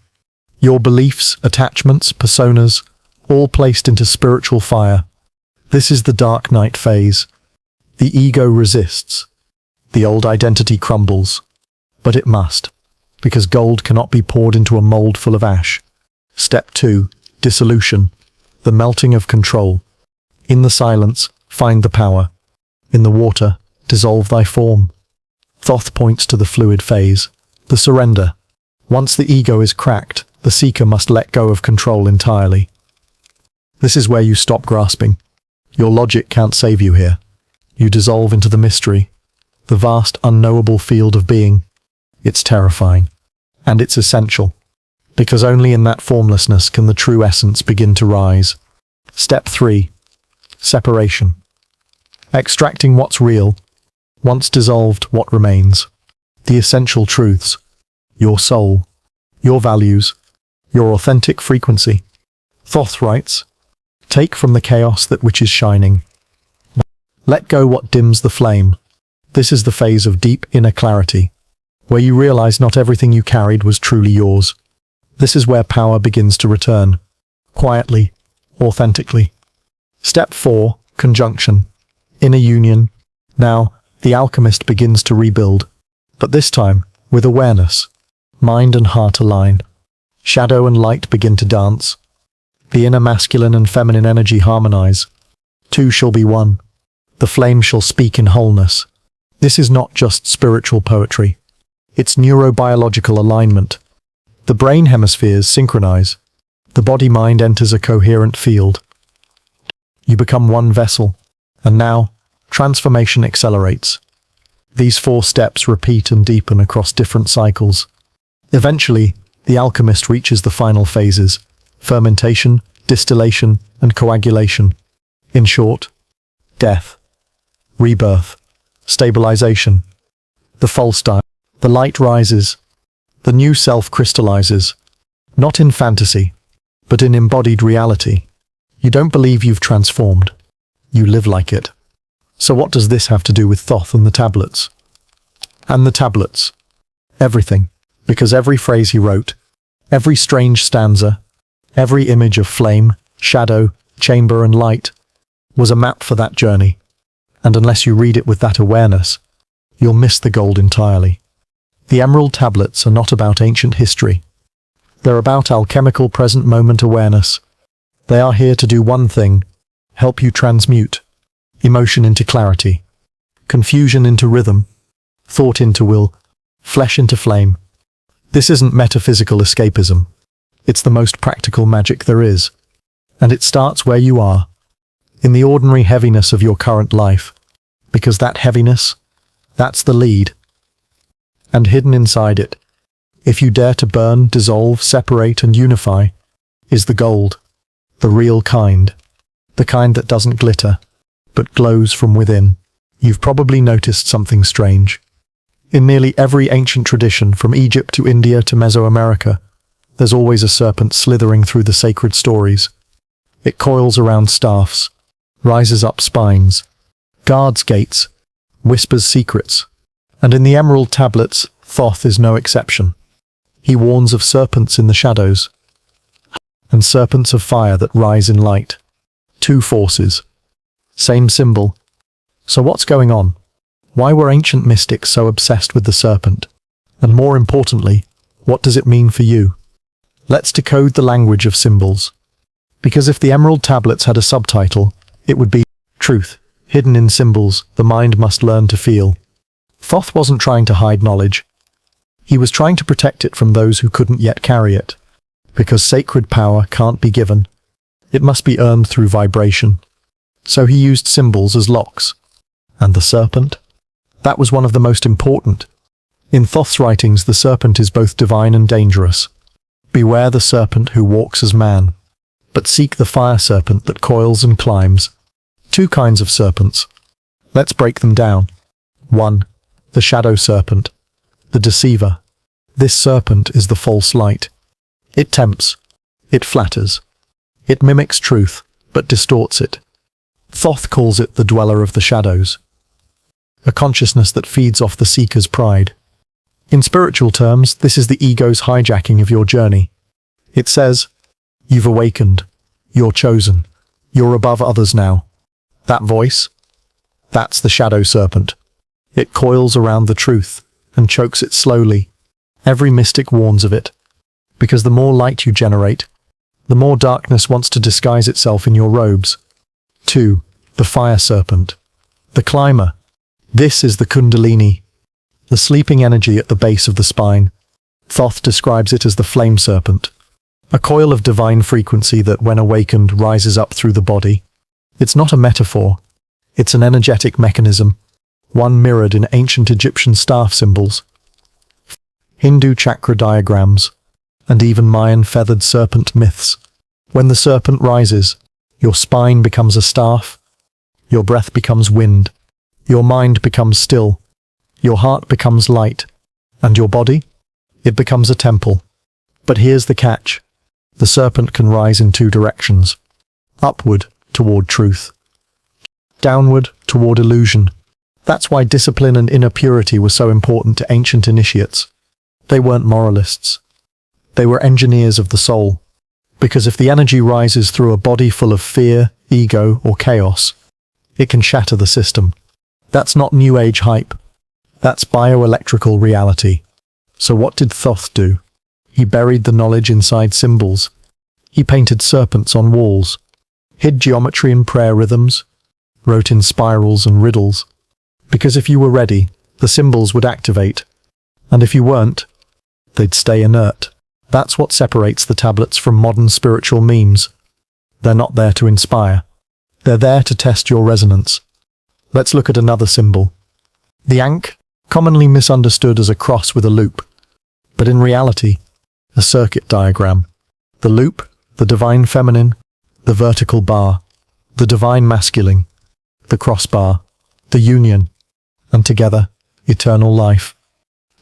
Your beliefs, attachments, personas, all placed into spiritual fire. This is the dark night phase. The ego resists. The old identity crumbles. But it must, because gold cannot be poured into a mold full of ash. Step 2. Dissolution. The melting of control. In the silence, find the power. In the water, dissolve thy form. Thoth points to the fluid phase, the surrender. Once the ego is cracked, the seeker must let go of control entirely. This is where you stop grasping. Your logic can't save you here. You dissolve into the mystery, the vast unknowable field of being. It's terrifying. And it's essential. Because only in that formlessness can the true essence begin to rise. Step 3. Separation. Extracting what's real. Once dissolved, what remains? The essential truths. Your soul. Your values. Your authentic frequency. Thoth writes, take from the chaos that which is shining. Let go what dims the flame. This is the phase of deep inner clarity, where you realize not everything you carried was truly yours. This is where power begins to return. Quietly, authentically. Step 4. Conjunction. Inner union. Now, the alchemist begins to rebuild. But this time, with awareness, mind and heart align. Shadow and light begin to dance. The inner masculine and feminine energy harmonize. Two shall be one. The flame shall speak in wholeness. This is not just spiritual poetry. It's neurobiological alignment. The brain hemispheres synchronize. The body-mind enters a coherent field. You become one vessel, and now, transformation accelerates. These 4 steps repeat and deepen across different cycles. Eventually, the alchemist reaches the final phases: fermentation, distillation, and coagulation. In short, death, rebirth, stabilization. The false die. The light rises. The new self crystallizes. Not in fantasy, but in embodied reality. You don't believe you've transformed. You live like it. So what does this have to do with Thoth and the tablets? And the tablets. Everything. Because every phrase he wrote, every strange stanza, every image of flame, shadow, chamber and light was a map for that journey. And unless you read it with that awareness, you'll miss the gold entirely. The Emerald Tablets are not about ancient history. They're about alchemical present moment awareness. They are here to do one thing: help you transmute emotion into clarity, confusion into rhythm, thought into will, flesh into flame. This isn't metaphysical escapism. It's the most practical magic there is. And it starts where you are, in the ordinary heaviness of your current life, because that heaviness, that's the lead. And hidden inside it, if you dare to burn, dissolve, separate and unify, is the gold, the real kind, the kind that doesn't glitter, but glows from within. You've probably noticed something strange. In nearly every ancient tradition, from Egypt to India to Mesoamerica, there's always a serpent slithering through the sacred stories. It coils around staffs, rises up spines, guards gates, whispers secrets. And in the Emerald Tablets, Thoth is no exception. He warns of serpents in the shadows, and serpents of fire that rise in light. 2 forces. Same symbol. So what's going on? Why were ancient mystics so obsessed with the serpent? And more importantly, what does it mean for you? Let's decode the language of symbols. Because if the Emerald Tablets had a subtitle, it would be Truth, hidden in symbols, the mind must learn to feel. Thoth wasn't trying to hide knowledge. He was trying to protect it from those who couldn't yet carry it. Because sacred power can't be given. It must be earned through vibration. So he used symbols as locks. And the serpent? That was one of the most important. In Thoth's writings, the serpent is both divine and dangerous. Beware the serpent who walks as man, but seek the fire serpent that coils and climbs. 2 kinds of serpents. Let's break them down. 1. The shadow serpent, the deceiver. This serpent is the false light. It tempts. It flatters. It mimics truth, but distorts it. Thoth calls it the dweller of the shadows, a consciousness that feeds off the seeker's pride. In spiritual terms, this is the ego's hijacking of your journey. It says, you've awakened, you're chosen, you're above others now. That voice? That's the shadow serpent. It coils around the truth and chokes it slowly. Every mystic warns of it, because the more light you generate, the more darkness wants to disguise itself in your robes. 2. The fire serpent, the climber. This is the kundalini, the sleeping energy at the base of the spine. Thoth describes it as the flame serpent, a coil of divine frequency that, when awakened, rises up through the body. It's not a metaphor. It's an energetic mechanism, one mirrored in ancient Egyptian staff symbols, Hindu chakra diagrams, and even Mayan feathered serpent myths. When the serpent rises, your spine becomes a staff, your breath becomes wind, your mind becomes still, your heart becomes light, and your body? It becomes a temple. But here's the catch. The serpent can rise in 2 directions. Upward, toward truth. Downward, toward illusion. That's why discipline and inner purity were so important to ancient initiates. They weren't moralists. They were engineers of the soul. Because if the energy rises through a body full of fear, ego, or chaos, it can shatter the system. That's not New Age hype. That's bioelectrical reality. So what did Thoth do? He buried the knowledge inside symbols. He painted serpents on walls, hid geometry in prayer rhythms, wrote in spirals and riddles. Because if you were ready, the symbols would activate. And if you weren't, they'd stay inert. That's what separates the tablets from modern spiritual memes. They're not there to inspire. They're there to test your resonance. Let's look at another symbol. The Ankh, commonly misunderstood as a cross with a loop, but in reality, a circuit diagram. The loop, the divine feminine, the vertical bar, the divine masculine, the crossbar, the union, and together, eternal life.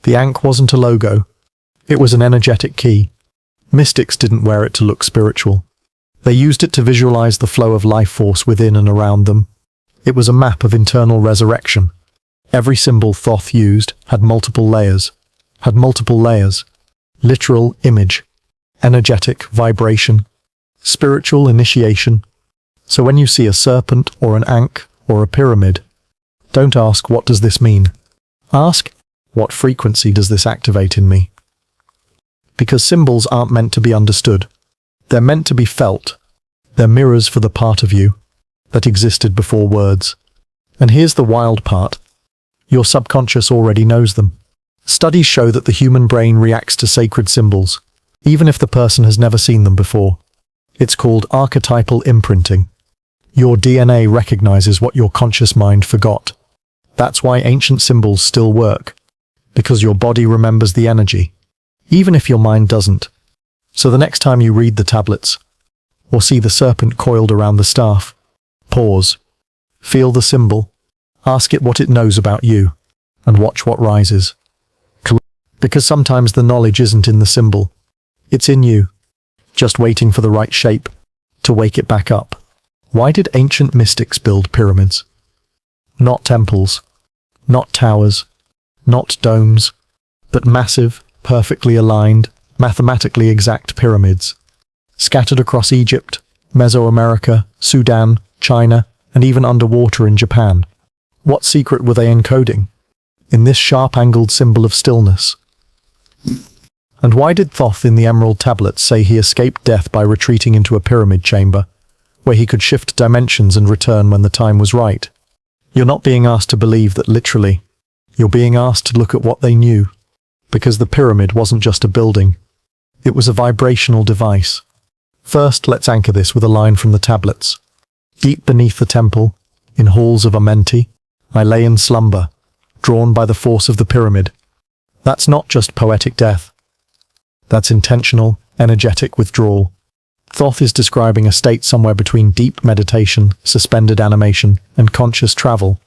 The Ankh wasn't a logo. It was an energetic key. Mystics didn't wear it to look spiritual. They used it to visualize the flow of life force within and around them. It was a map of internal resurrection. Every symbol Thoth used had multiple layers. Literal image, energetic vibration, spiritual initiation. So when you see a serpent or an ankh or a pyramid, don't ask, what does this mean? Ask, what frequency does this activate in me? Because symbols aren't meant to be understood. They're meant to be felt. They're mirrors for the part of you that existed before words. And here's the wild part. Your subconscious already knows them. Studies show that the human brain reacts to sacred symbols, even if the person has never seen them before. It's called archetypal imprinting. Your DNA recognizes what your conscious mind forgot. That's why ancient symbols still work, because your body remembers the energy, even if your mind doesn't. So the next time you read the tablets, or see the serpent coiled around the staff, pause, feel the symbol, ask it what it knows about you, and watch what rises. Because sometimes the knowledge isn't in the symbol, it's in you, just waiting for the right shape to wake it back up. Why did ancient mystics build pyramids? Not temples, not towers, not domes, but massive, perfectly aligned, mathematically exact pyramids, scattered across Egypt, Mesoamerica, Sudan, China, and even underwater in Japan. What secret were they encoding? In this sharp-angled symbol of stillness. And why did Thoth in the Emerald Tablets say he escaped death by retreating into a pyramid chamber, where he could shift dimensions and return when the time was right? You're not being asked to believe that literally. You're being asked to look at what they knew, because the pyramid wasn't just a building. It was a vibrational device. First, let's anchor this with a line from the tablets. Deep beneath the temple, in halls of Amenti, I lay in slumber, drawn by the force of the pyramid. That's not just poetic death. That's intentional, energetic withdrawal. Thoth is describing a state somewhere between deep meditation, suspended animation, and conscious travel.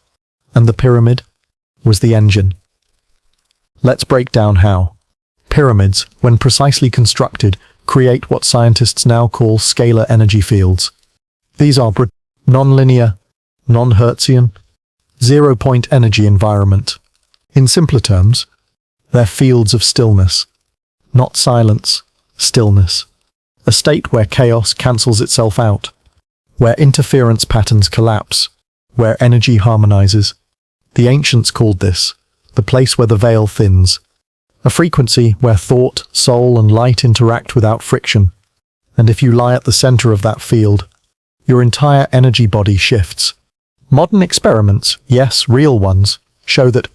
And the pyramid was the engine. Let's break down how. Pyramids, when precisely constructed, create what scientists now call scalar energy fields. These are non-linear, non-Hertzian, zero-point energy environment. In simpler terms, they're fields of stillness, not silence, stillness. A state where chaos cancels itself out, where interference patterns collapse, where energy harmonizes. The ancients called this the place where the veil thins, a frequency where thought, soul, and light interact without friction. And if you lie at the center of that field, your entire energy body shifts. Modern experiments, yes, real ones, show that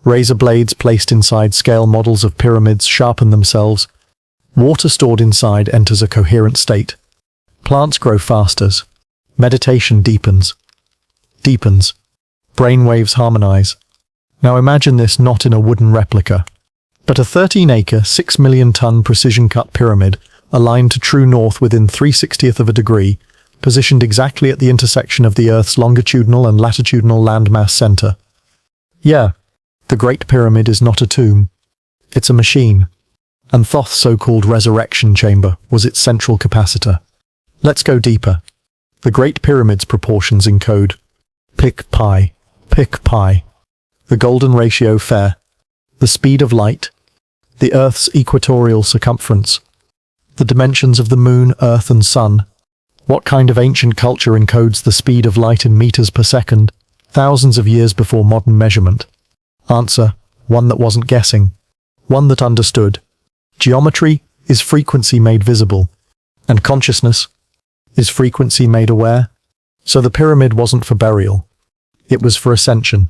razor blades placed inside scale models of pyramids sharpen themselves. Water stored inside enters a coherent state. Plants grow faster. Meditation deepens. Brainwaves harmonize. Now imagine this not in a wooden replica, but a 13-acre, 6 million ton precision-cut pyramid aligned to true north within 3/60th of a degree, positioned exactly at the intersection of the Earth's longitudinal and latitudinal landmass center. Yeah, the Great Pyramid is not a tomb. It's a machine. And Thoth's so-called resurrection chamber was its central capacitor. Let's go deeper. The Great Pyramid's proportions encode pic pi, the golden ratio fair, the speed of light, the Earth's equatorial circumference, the dimensions of the moon, Earth, and sun. What kind of ancient culture encodes the speed of light in meters per second, thousands of years before modern measurement? Answer, one that wasn't guessing, one that understood. Geometry is frequency made visible, and consciousness is frequency made aware. So the pyramid wasn't for burial. It was for ascension.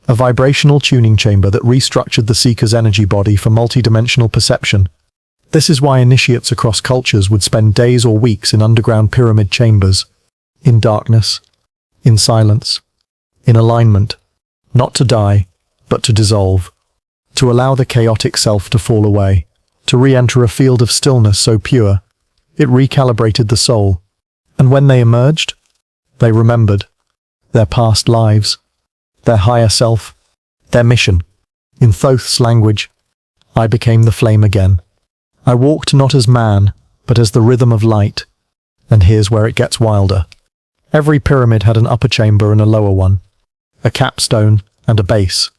A vibrational tuning chamber that restructured the seeker's energy body for multidimensional perception. This is why initiates across cultures would spend days or weeks in underground pyramid chambers, in darkness, in silence, in alignment, not to die, but to dissolve, to allow the chaotic self to fall away, to re-enter a field of stillness so pure, it recalibrated the soul. And when they emerged, they remembered their past lives, their higher self, their mission. In Thoth's language, I became the flame again. I walked not as man, but as the rhythm of light. And here's where it gets wilder. Every pyramid had an upper chamber and a lower one, a capstone and a base,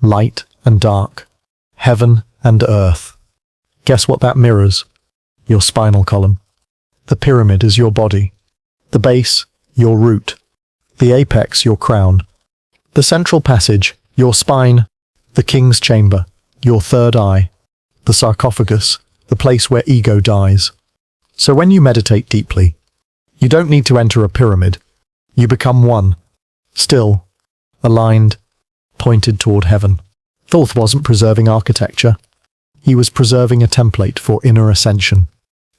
light and dark, heaven and earth. Guess what that mirrors? Your spinal column. The pyramid is your body. The base, your root. The apex, your crown. The central passage, your spine. The king's chamber, your third eye. The sarcophagus, the place where ego dies. So when you meditate deeply, you don't need to enter a pyramid. You become one, still, aligned, pointed toward heaven. Thoth wasn't preserving architecture. He was preserving a template for inner ascension.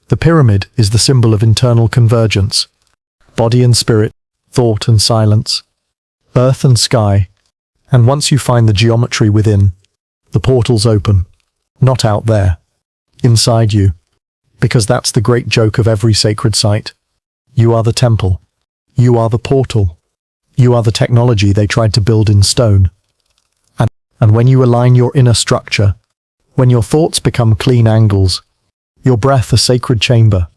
The pyramid is the symbol of internal convergence. Body and spirit, thought and silence, earth and sky. And once you find the geometry within, the portals open. Not out there, inside you. Because that's the great joke of every sacred site. You are the temple. You are the portal. You are the technology they tried to build in stone. And when you align your inner structure, when your thoughts become clean angles, your breath a sacred chamber,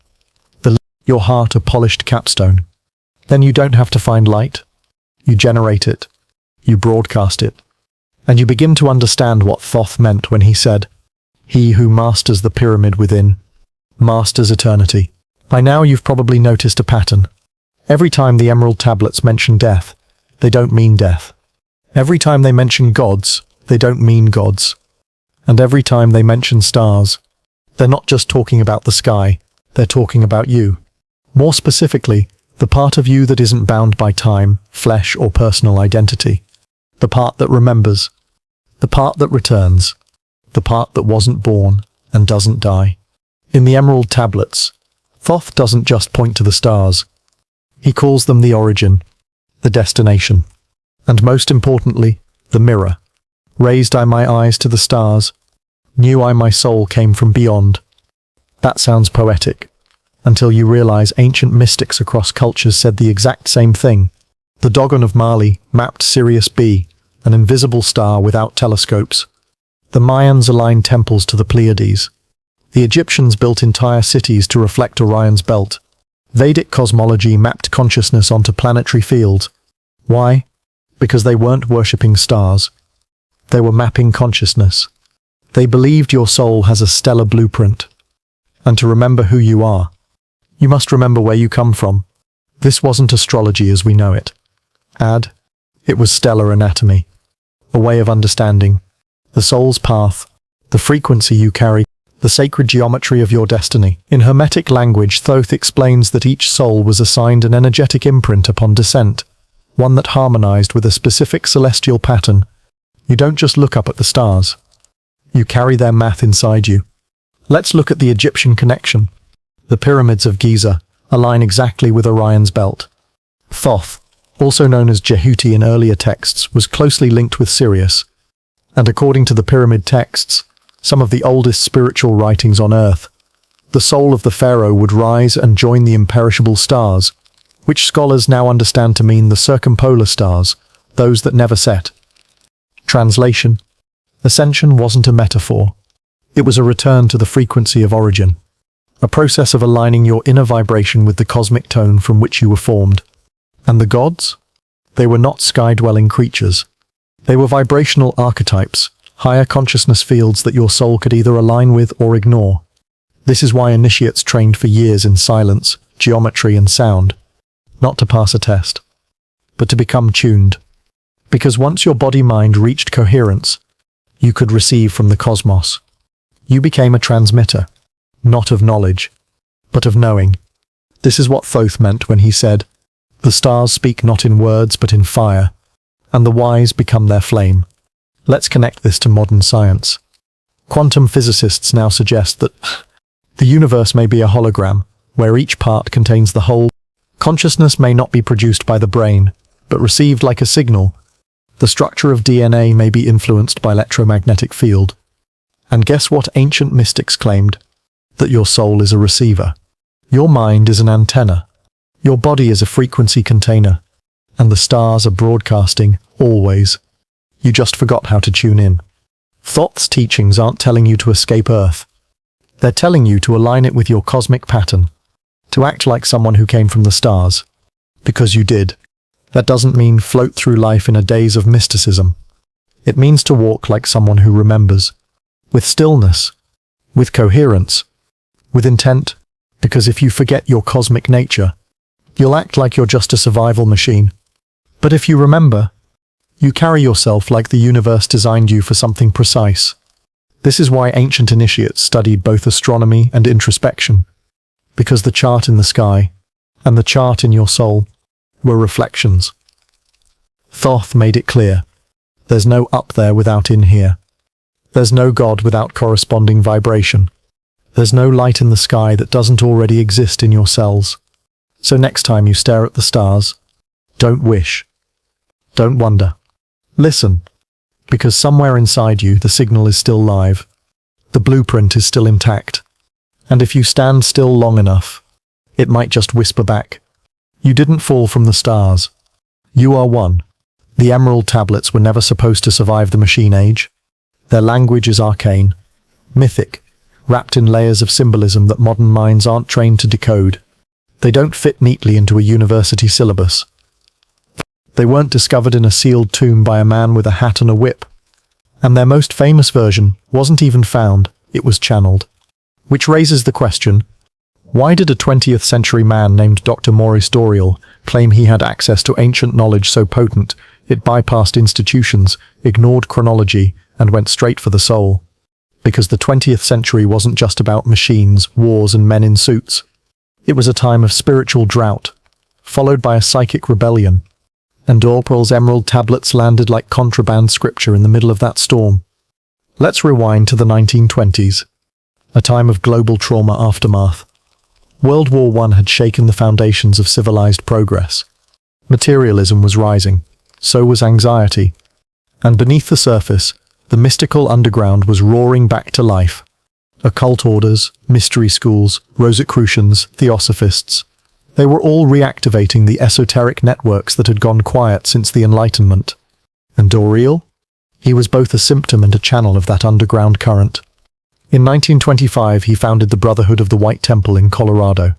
your heart a polished capstone, then you don't have to find light. You generate it. You broadcast it. And you begin to understand what Thoth meant when he said, "He who masters the pyramid within, masters eternity." By now you've probably noticed a pattern. Every time the emerald tablets mention death, they don't mean death. Every time they mention gods, they don't mean gods. And every time they mention stars, they're not just talking about the sky, they're talking about you. More specifically, the part of you that isn't bound by time, flesh, or personal identity. The part that remembers. The part that returns. The part that wasn't born and doesn't die. In the emerald tablets, Thoth doesn't just point to the stars. He calls them the origin, the destination, and most importantly, the mirror. Raised I my eyes to the stars, knew I my soul came from beyond. That sounds poetic, until you realize ancient mystics across cultures said the exact same thing. The Dogon of Mali mapped Sirius B, an invisible star without telescopes. The Mayans aligned temples to the Pleiades. The Egyptians built entire cities to reflect Orion's belt. Vedic cosmology mapped consciousness onto planetary fields. Why? Because they weren't worshipping stars. They were mapping consciousness. They believed your soul has a stellar blueprint. And to remember who you are, you must remember where you come from. This wasn't astrology as we know it. It was stellar anatomy. A way of understanding. The soul's path. The frequency you carry. The sacred geometry of your destiny. In Hermetic language, Thoth explains that each soul was assigned an energetic imprint upon descent, one that harmonized with a specific celestial pattern. You don't just look up at the stars. You carry their math inside you. Let's look at the Egyptian connection. The pyramids of Giza align exactly with Orion's belt. Thoth, also known as Jehuti in earlier texts, was closely linked with Sirius. And according to the pyramid texts, some of the oldest spiritual writings on Earth, the soul of the pharaoh would rise and join the imperishable stars, which scholars now understand to mean the circumpolar stars, those that never set. Translation: Ascension wasn't a metaphor. It was a return to the frequency of origin, a process of aligning your inner vibration with the cosmic tone from which you were formed. And the gods? They were not sky-dwelling creatures. They were vibrational archetypes, higher consciousness fields that your soul could either align with or ignore. This is why initiates trained for years in silence, geometry and sound, not to pass a test, but to become tuned. Because once your body-mind reached coherence, you could receive from the cosmos. You became a transmitter, not of knowledge, but of knowing. This is what Thoth meant when he said, "The stars speak not in words but in fire, and the wise become their flame." Let's connect this to modern science. Quantum physicists now suggest that the universe may be a hologram, where each part contains the whole. Consciousness may not be produced by the brain, but received like a signal. The structure of DNA may be influenced by electromagnetic field. And guess what ancient mystics claimed? That your soul is a receiver. Your mind is an antenna. Your body is a frequency container. And the stars are broadcasting, always. You just forgot how to tune in. Thoth's teachings aren't telling you to escape Earth. They're telling you to align it with your cosmic pattern. To act like someone who came from the stars. Because you did. That doesn't mean float through life in a daze of mysticism. It means to walk like someone who remembers. With stillness. With coherence. With intent. Because if you forget your cosmic nature, you'll act like you're just a survival machine. But if you remember, you carry yourself like the universe designed you for something precise. This is why ancient initiates studied both astronomy and introspection. Because the chart in the sky, and the chart in your soul, were reflections. Thoth made it clear. There's no up there without in here. There's no God without corresponding vibration. There's no light in the sky that doesn't already exist in your cells. So next time you stare at the stars, don't wish. Don't wonder. Listen. Because somewhere inside you the signal is still live. The blueprint is still intact. And if you stand still long enough, it might just whisper back. You didn't fall from the stars. You are one. The emerald tablets were never supposed to survive the machine age. Their language is arcane, mythic, wrapped in layers of symbolism that modern minds aren't trained to decode. They don't fit neatly into a university syllabus. They weren't discovered in a sealed tomb by a man with a hat and a whip. And their most famous version wasn't even found, it was channeled. Which raises the question, why did a 20th century man named Dr. Maurice Doreal claim he had access to ancient knowledge so potent it bypassed institutions, ignored chronology, and went straight for the soul? Because the 20th century wasn't just about machines, wars, and men in suits. It was a time of spiritual drought, followed by a psychic rebellion. And Doreal's emerald tablets landed like contraband scripture in the middle of that storm. Let's rewind to the 1920s. A time of global trauma aftermath. World War I had shaken the foundations of civilized progress. Materialism was rising, so was anxiety. And beneath the surface, the mystical underground was roaring back to life. Occult orders, mystery schools, Rosicrucians, Theosophists. They were all reactivating the esoteric networks that had gone quiet since the Enlightenment. And Doreal? He was both a symptom and a channel of that underground current. In 1925, he founded the Brotherhood of the White Temple in Colorado.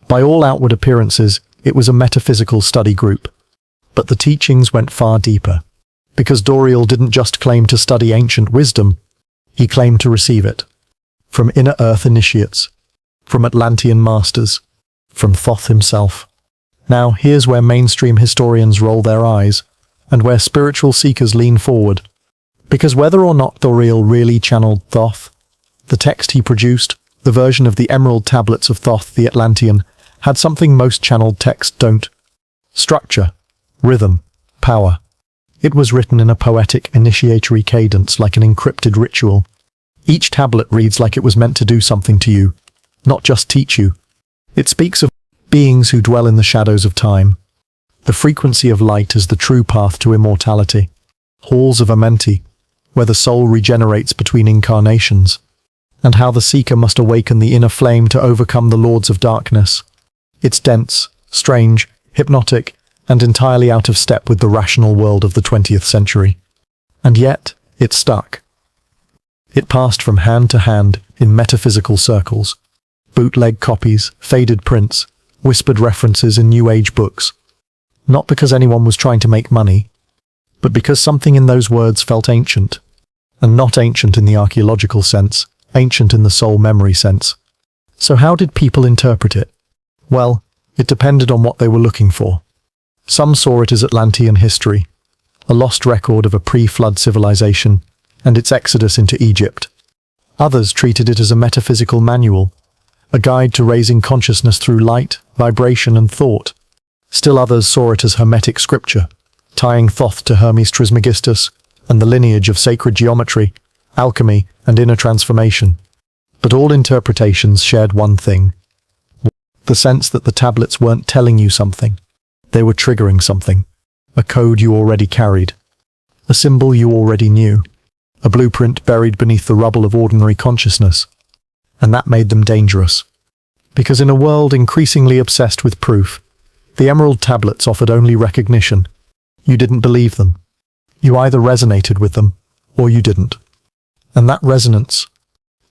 By all outward appearances, it was a metaphysical study group. But the teachings went far deeper. Because Doreal didn't just claim to study ancient wisdom, he claimed to receive it. From inner earth initiates. From Atlantean masters. From Thoth himself. Now, here's where mainstream historians roll their eyes, and where spiritual seekers lean forward. Because whether or not Doreal really channeled Thoth, the text he produced, the version of the emerald tablets of Thoth the Atlantean, had something most channeled texts don't. Structure, rhythm, power. It was written in a poetic, initiatory cadence like an encrypted ritual. Each tablet reads like it was meant to do something to you, not just teach you. It speaks of beings who dwell in the shadows of time. The frequency of light is the true path to immortality. Halls of Amenti, where the soul regenerates between incarnations. And how the seeker must awaken the inner flame to overcome the lords of darkness. It's dense, strange, hypnotic, and entirely out of step with the rational world of the 20th century. And yet, it stuck. It passed from hand to hand in metaphysical circles. Bootleg copies, faded prints, whispered references in New Age books. Not because anyone was trying to make money, but because something in those words felt ancient. And not ancient in the archaeological sense, ancient in the soul memory sense. So how did people interpret it? Well, it depended on what they were looking for. Some saw it as Atlantean history, a lost record of a pre-flood civilization, and its exodus into Egypt. Others treated it as a metaphysical manual, a guide to raising consciousness through light, vibration, and thought. Still others saw it as Hermetic scripture, tying Thoth to Hermes Trismegistus and the lineage of sacred geometry, alchemy, and inner transformation. But all interpretations shared one thing: the sense that the tablets weren't telling you something. They were triggering something. A code you already carried. A symbol you already knew. A blueprint buried beneath the rubble of ordinary consciousness. And that made them dangerous. Because in a world increasingly obsessed with proof, the Emerald Tablets offered only recognition. You didn't believe them. You either resonated with them, or you didn't. And that resonance,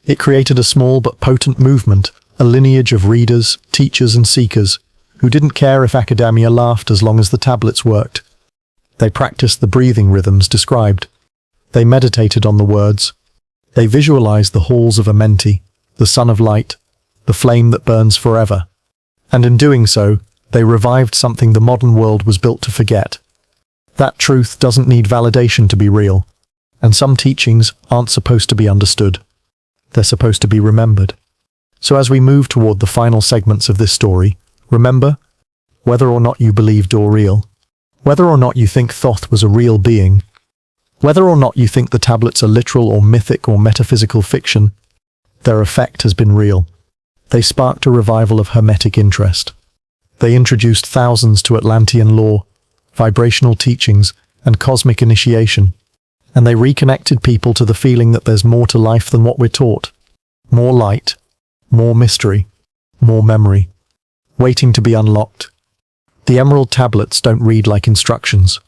it created a small but potent movement, a lineage of readers, teachers, and seekers who didn't care if academia laughed as long as the tablets worked. They practiced the breathing rhythms described. They meditated on the words. They visualized the halls of Amenti, the sun of light, the flame that burns forever. And in doing so, they revived something the modern world was built to forget. That truth doesn't need validation to be real, and some teachings aren't supposed to be understood. They're supposed to be remembered. So as we move toward the final segments of this story, remember, whether or not you believed or real, whether or not you think Thoth was a real being, whether or not you think the tablets are literal or mythic or metaphysical fiction, their effect has been real. They sparked a revival of Hermetic interest. They introduced thousands to Atlantean lore, vibrational teachings, and cosmic initiation. And they reconnected people to the feeling that there's more to life than what we're taught. More light, more mystery, more memory, waiting to be unlocked. The Emerald Tablets don't read like instructions.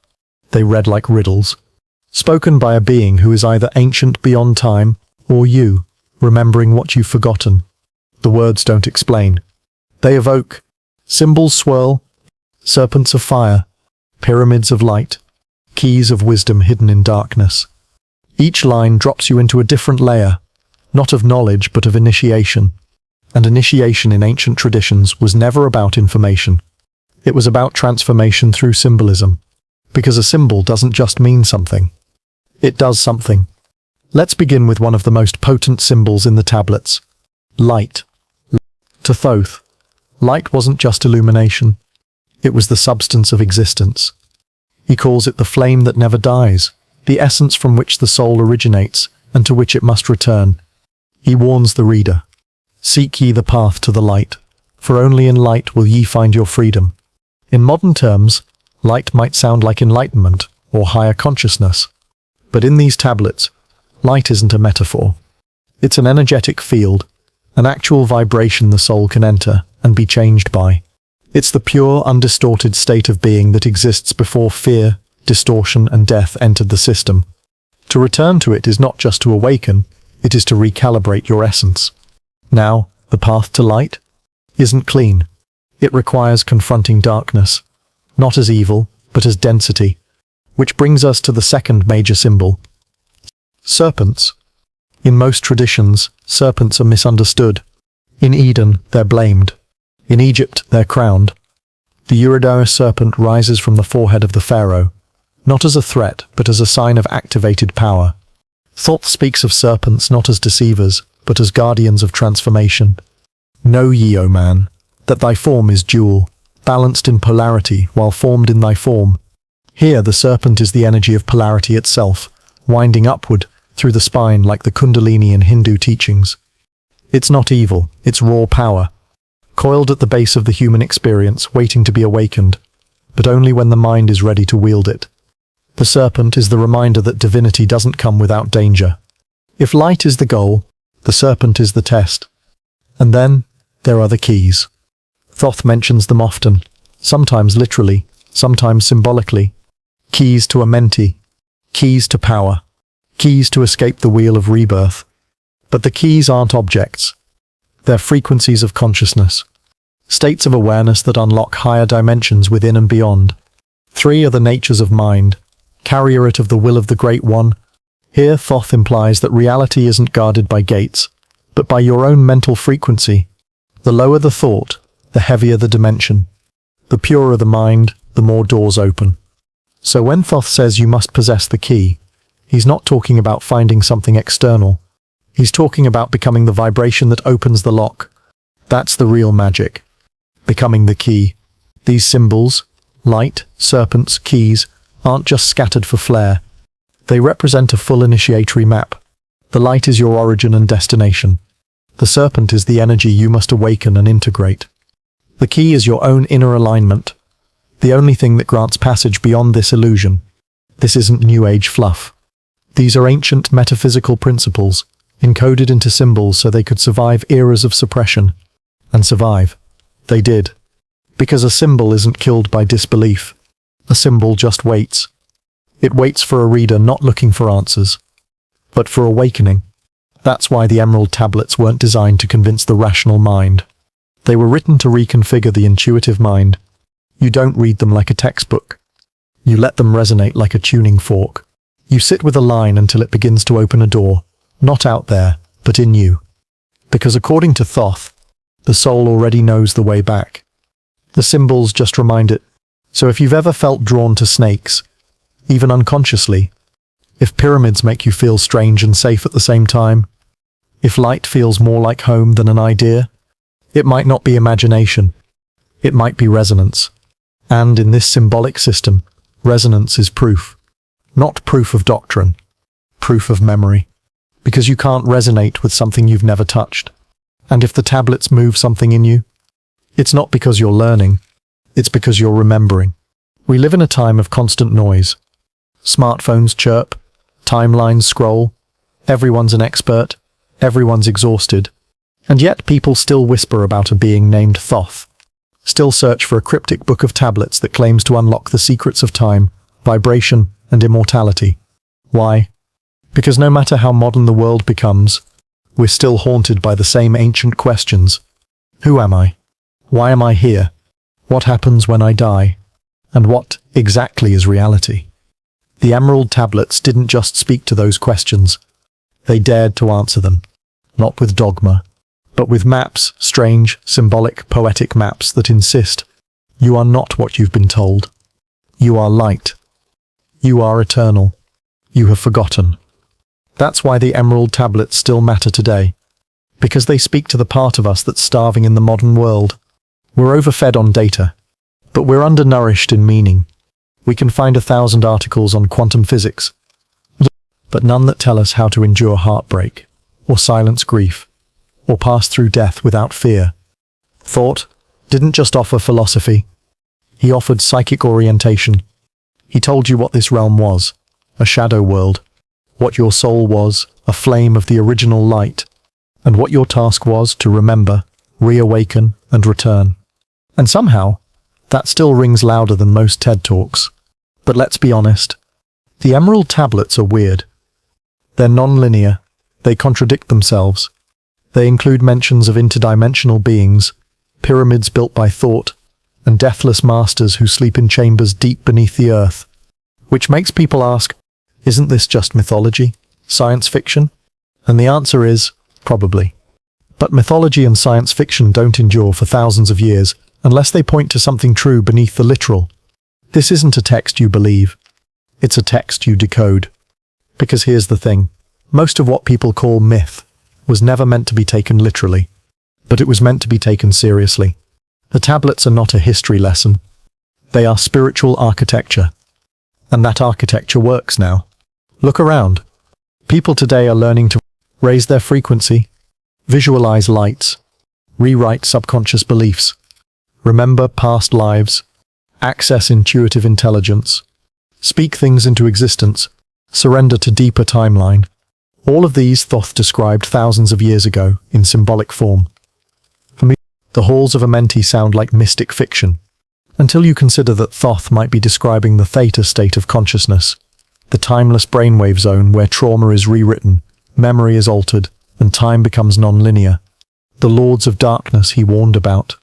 They read like riddles, spoken by a being who is either ancient beyond time, or you, remembering what you've forgotten. The words don't explain. They evoke. Symbols swirl, serpents of fire, pyramids of light, keys of wisdom hidden in darkness. Each line drops you into a different layer, not of knowledge but of initiation. And initiation in ancient traditions was never about information. It was about transformation through symbolism. Because a symbol doesn't just mean something. It does something. Let's begin with one of the most potent symbols in the tablets. Light. To Thoth, light wasn't just illumination. It was the substance of existence. He calls it the flame that never dies, the essence from which the soul originates and to which it must return. He warns the reader, "Seek ye the path to the light, for only in light will ye find your freedom." In modern terms, light might sound like enlightenment or higher consciousness. But in these tablets, light isn't a metaphor. It's an energetic field, an actual vibration the soul can enter and be changed by. It's the pure, undistorted state of being that exists before fear, distortion, and death entered the system. To return to it is not just to awaken, it is to recalibrate your essence. Now, the path to light isn't clean. It requires confronting darkness, not as evil, but as density. Which brings us to the second major symbol. Serpents. In most traditions, serpents are misunderstood. In Eden, they're blamed. In Egypt, they're crowned. The Eurydice serpent rises from the forehead of the pharaoh, not as a threat, but as a sign of activated power. Thoth speaks of serpents not as deceivers, but as guardians of transformation. Know ye, O man, that thy form is dual, balanced in polarity while formed in thy form. Here the serpent is the energy of polarity itself, winding upward through the spine like the Kundalini in Hindu teachings. It's not evil, it's raw power, coiled at the base of the human experience, waiting to be awakened, but only when the mind is ready to wield it. The serpent is the reminder that divinity doesn't come without danger. If light is the goal, the serpent is the test. And then, there are the keys. Thoth mentions them often, sometimes literally, sometimes symbolically. Keys to Amenti, keys to power, keys to escape the wheel of rebirth. But the keys aren't objects. They're frequencies of consciousness, states of awareness that unlock higher dimensions within and beyond. 3 are the natures of mind, carrier-it of the will of the Great One. Here Thoth implies that reality isn't guarded by gates, but by your own mental frequency. The lower the thought, the heavier the dimension. The purer the mind, the more doors open. So when Thoth says you must possess the key, He's not talking about finding something external. He's talking about becoming the vibration that opens the lock. That's the real magic. Becoming the key. These symbols, light, serpents, keys, aren't just scattered for flair. They represent a full initiatory map. The light is your origin and destination. The serpent is the energy you must awaken and integrate. The key is your own inner alignment, the only thing that grants passage beyond this illusion. This isn't New Age fluff. These are ancient metaphysical principles, encoded into symbols so they could survive eras of suppression. And survive. They did. Because a symbol isn't killed by disbelief. A symbol just waits. It waits for a reader not looking for answers, but for awakening. That's why the Emerald Tablets weren't designed to convince the rational mind. They were written to reconfigure the intuitive mind. You don't read them like a textbook. You let them resonate like a tuning fork. You sit with a line until it begins to open a door, not out there, but in you. Because according to Thoth, the soul already knows the way back. The symbols just remind it. So if you've ever felt drawn to snakes, even unconsciously, if pyramids make you feel strange and safe at the same time, if light feels more like home than an idea, it might not be imagination. It might be resonance. And in this symbolic system, resonance is proof. Not proof of doctrine, proof of memory. Because you can't resonate with something you've never touched. And if the tablets move something in you, it's not because you're learning, it's because you're remembering. We live in a time of constant noise. Smartphones chirp, timelines scroll, everyone's an expert, everyone's exhausted. And yet people still whisper about a being named Thoth. Still search for a cryptic book of tablets that claims to unlock the secrets of time, vibration, and immortality. Why? Because no matter how modern the world becomes, we're still haunted by the same ancient questions. Who am I? Why am I here? What happens when I die? And what exactly is reality? The Emerald Tablets didn't just speak to those questions. They dared to answer them, not with dogma, but with maps, strange, symbolic, poetic maps that insist you are not what you've been told. You are light. You are eternal. You have forgotten. That's why the Emerald Tablets still matter today, because they speak to the part of us that's starving in the modern world. We're overfed on data, but we're undernourished in meaning. We can find 1,000 articles on quantum physics, but none that tell us how to endure heartbreak, or silence grief, or pass through death without fear. Thoth didn't just offer philosophy. He offered psychic orientation. He told you what this realm was, a shadow world, what your soul was, a flame of the original light, and what your task was to remember, reawaken, and return. And somehow, that still rings louder than most TED Talks. But let's be honest, the Emerald Tablets are weird. They're non-linear, they contradict themselves. They include mentions of interdimensional beings, pyramids built by thought, and deathless masters who sleep in chambers deep beneath the earth. Which makes people ask, isn't this just mythology? Science fiction? And the answer is, probably. But mythology and science fiction don't endure for thousands of years unless they point to something true beneath the literal. This isn't a text you believe. It's a text you decode. Because here's the thing. Most of what people call myth was never meant to be taken literally, but it was meant to be taken seriously. The tablets are not a history lesson. They are spiritual architecture. And that architecture works now. Look around. People today are learning to raise their frequency, visualize lights, rewrite subconscious beliefs, remember past lives, access intuitive intelligence, speak things into existence, surrender to deeper timeline. All of these Thoth described thousands of years ago in symbolic form. For me, the halls of Amenti sound like mystic fiction, until you consider that Thoth might be describing the theta state of consciousness, the timeless brainwave zone where trauma is rewritten, memory is altered, and time becomes non-linear. The lords of darkness he warned about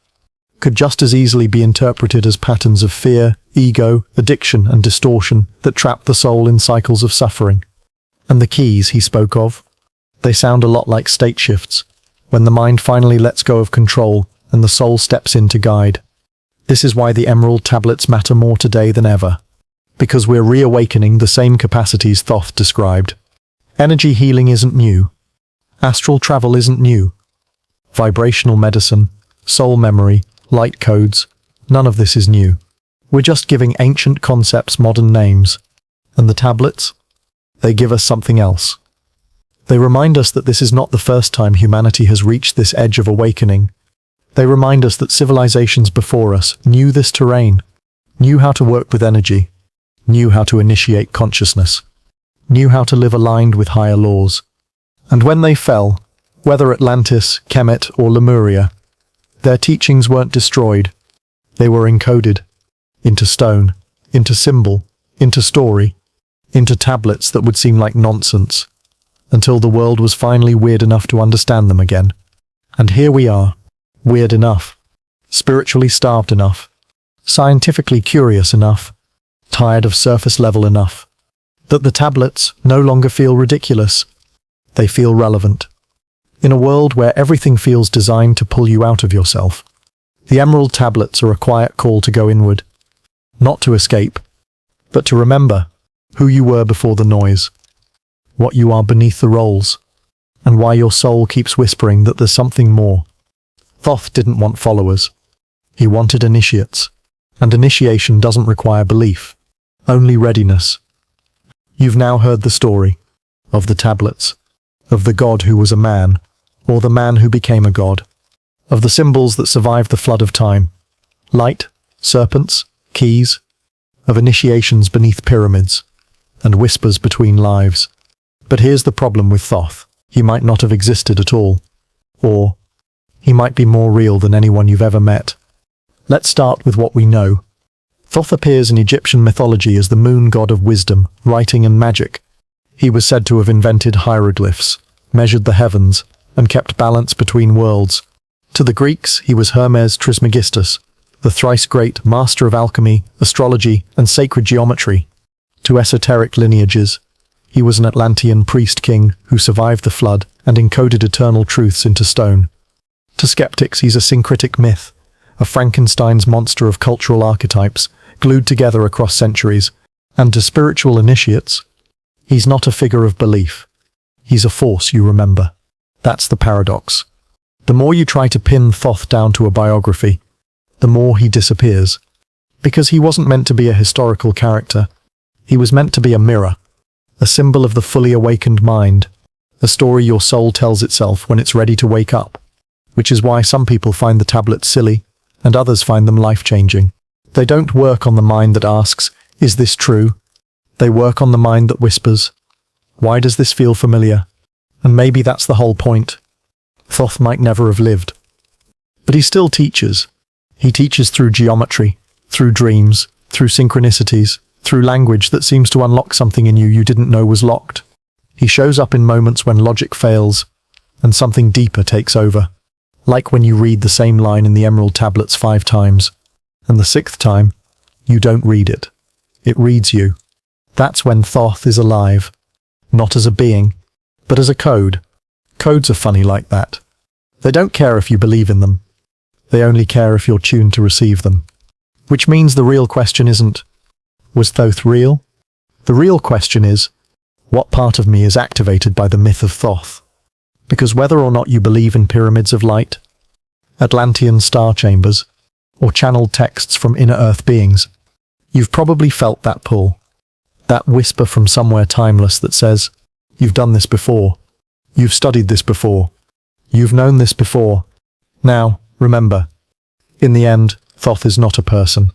could just as easily be interpreted as patterns of fear, ego, addiction, and distortion that trap the soul in cycles of suffering. And the keys he spoke of, they sound a lot like state shifts, when the mind finally lets go of control and the soul steps in to guide. This is why the Emerald Tablets matter more today than ever. Because we're reawakening the same capacities Thoth described. Energy healing isn't new. Astral travel isn't new. Vibrational medicine, soul memory, light codes, none of this is new. We're just giving ancient concepts modern names. And the tablets? They give us something else. They remind us that this is not the first time humanity has reached this edge of awakening. They remind us that civilizations before us knew this terrain, knew how to work with energy, knew how to initiate consciousness, knew how to live aligned with higher laws. And when they fell, whether Atlantis, Kemet, or Lemuria, their teachings weren't destroyed. They were encoded into stone, into symbol, into story, into tablets that would seem like nonsense, until the world was finally weird enough to understand them again. And here we are, weird enough, spiritually starved enough, scientifically curious enough, tired of surface level enough, that the tablets no longer feel ridiculous. They feel relevant. In a world where everything feels designed to pull you out of yourself, the Emerald Tablets are a quiet call to go inward, not to escape, but to remember who you were before the noise, what you are beneath the rolls, and why your soul keeps whispering that there's something more. Thoth didn't want followers. He wanted initiates, and initiation doesn't require belief, only readiness. You've now heard the story of the tablets, of the god who was a man, or the man who became a god, of the symbols that survived the flood of time, light, serpents, keys, of initiations beneath pyramids, and whispers between lives. But here's the problem with Thoth. He might not have existed at all, or he might be more real than anyone you've ever met. Let's start with what we know. Thoth appears in Egyptian mythology as the moon god of wisdom, writing and magic. He was said to have invented hieroglyphs, measured the heavens, and kept balance between worlds. To the Greeks, he was Hermes Trismegistus, the thrice great master of alchemy, astrology, and sacred geometry. To esoteric lineages, he was an Atlantean priest-king who survived the flood and encoded eternal truths into stone. To skeptics, he's a syncretic myth, a Frankenstein's monster of cultural archetypes, glued together across centuries. And to spiritual initiates, he's not a figure of belief. He's a force you remember. That's the paradox. The more you try to pin Thoth down to a biography, the more he disappears. Because he wasn't meant to be a historical character. He was meant to be a mirror, a symbol of the fully awakened mind, a story your soul tells itself when it's ready to wake up. Which is why some people find the tablets silly, and others find them life-changing. They don't work on the mind that asks, is this true? They work on the mind that whispers, why does this feel familiar? And maybe that's the whole point. Thoth might never have lived. But he still teaches. He teaches through geometry, through dreams, through synchronicities, through language that seems to unlock something in you didn't know was locked. He shows up in moments when logic fails, and something deeper takes over. Like when you read the same line in the Emerald Tablets 5 times, and the 6th time, you don't read it. It reads you. That's when Thoth is alive. Not as a being, but as a code. Codes are funny like that. They don't care if you believe in them. They only care if you're tuned to receive them. Which means the real question isn't, was Thoth real? The real question is, what part of me is activated by the myth of Thoth? Because whether or not you believe in pyramids of light, Atlantean star chambers, or channeled texts from inner earth beings, you've probably felt that pull. That whisper from somewhere timeless that says, you've done this before. You've studied this before. You've known this before. Now, remember, in the end, Thoth is not a person.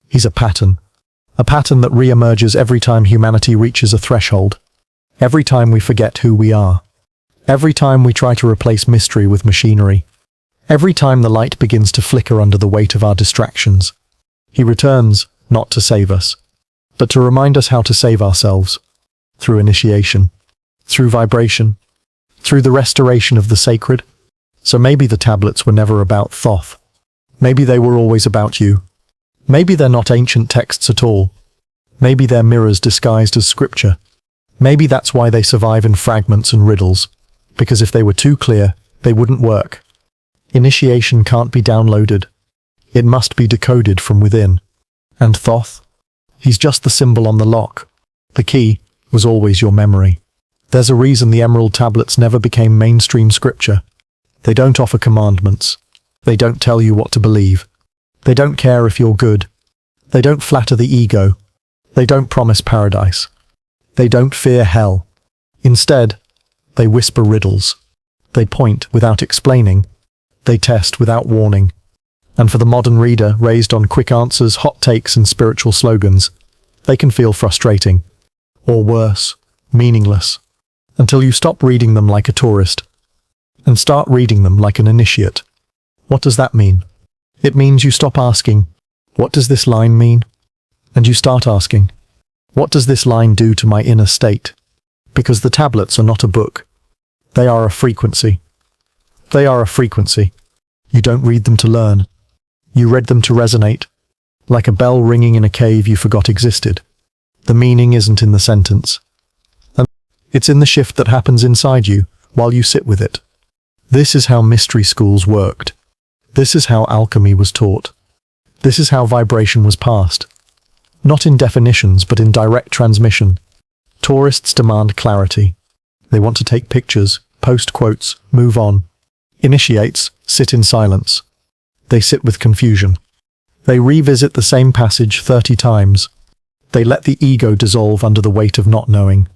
He's a pattern that re-emerges every time humanity reaches a threshold, every time we forget who we are, every time we try to replace mystery with machinery, every time the light begins to flicker under the weight of our distractions. He returns, not to save us, but to remind us how to save ourselves, through initiation, through vibration, through the restoration of the sacred. So maybe the tablets were never about Thoth. Maybe they were always about you. Maybe they're not ancient texts at all. Maybe they're mirrors disguised as scripture. Maybe that's why they survive in fragments and riddles, because if they were too clear, they wouldn't work. Initiation can't be downloaded. It must be decoded from within. And Thoth? He's just the symbol on the lock. The key was always your memory. There's a reason the Emerald Tablets never became mainstream scripture. They don't offer commandments. They don't tell you what to believe. They don't care if you're good. They don't flatter the ego. They don't promise paradise. They don't fear hell. Instead, they whisper riddles. They point without explaining. They test without warning. And for the modern reader, raised on quick answers, hot takes, and spiritual slogans, they can feel frustrating. Or worse, meaningless. Until you stop reading them like a tourist and start reading them like an initiate. What does that mean? It means you stop asking, what does this line mean? And you start asking, what does this line do to my inner state? Because the tablets are not a book. They are a frequency. They are a frequency. You don't read them to learn. You read them to resonate, like a bell ringing in a cave you forgot existed. The meaning isn't in the sentence. It's in the shift that happens inside you while you sit with it. This is how mystery schools worked. This is how alchemy was taught. This is how vibration was passed. Not in definitions, but in direct transmission. Tourists demand clarity. They want to take pictures, post quotes, move on. Initiates sit in silence. They sit with confusion. They revisit the same passage 30 times. They let the ego dissolve under the weight of not knowing.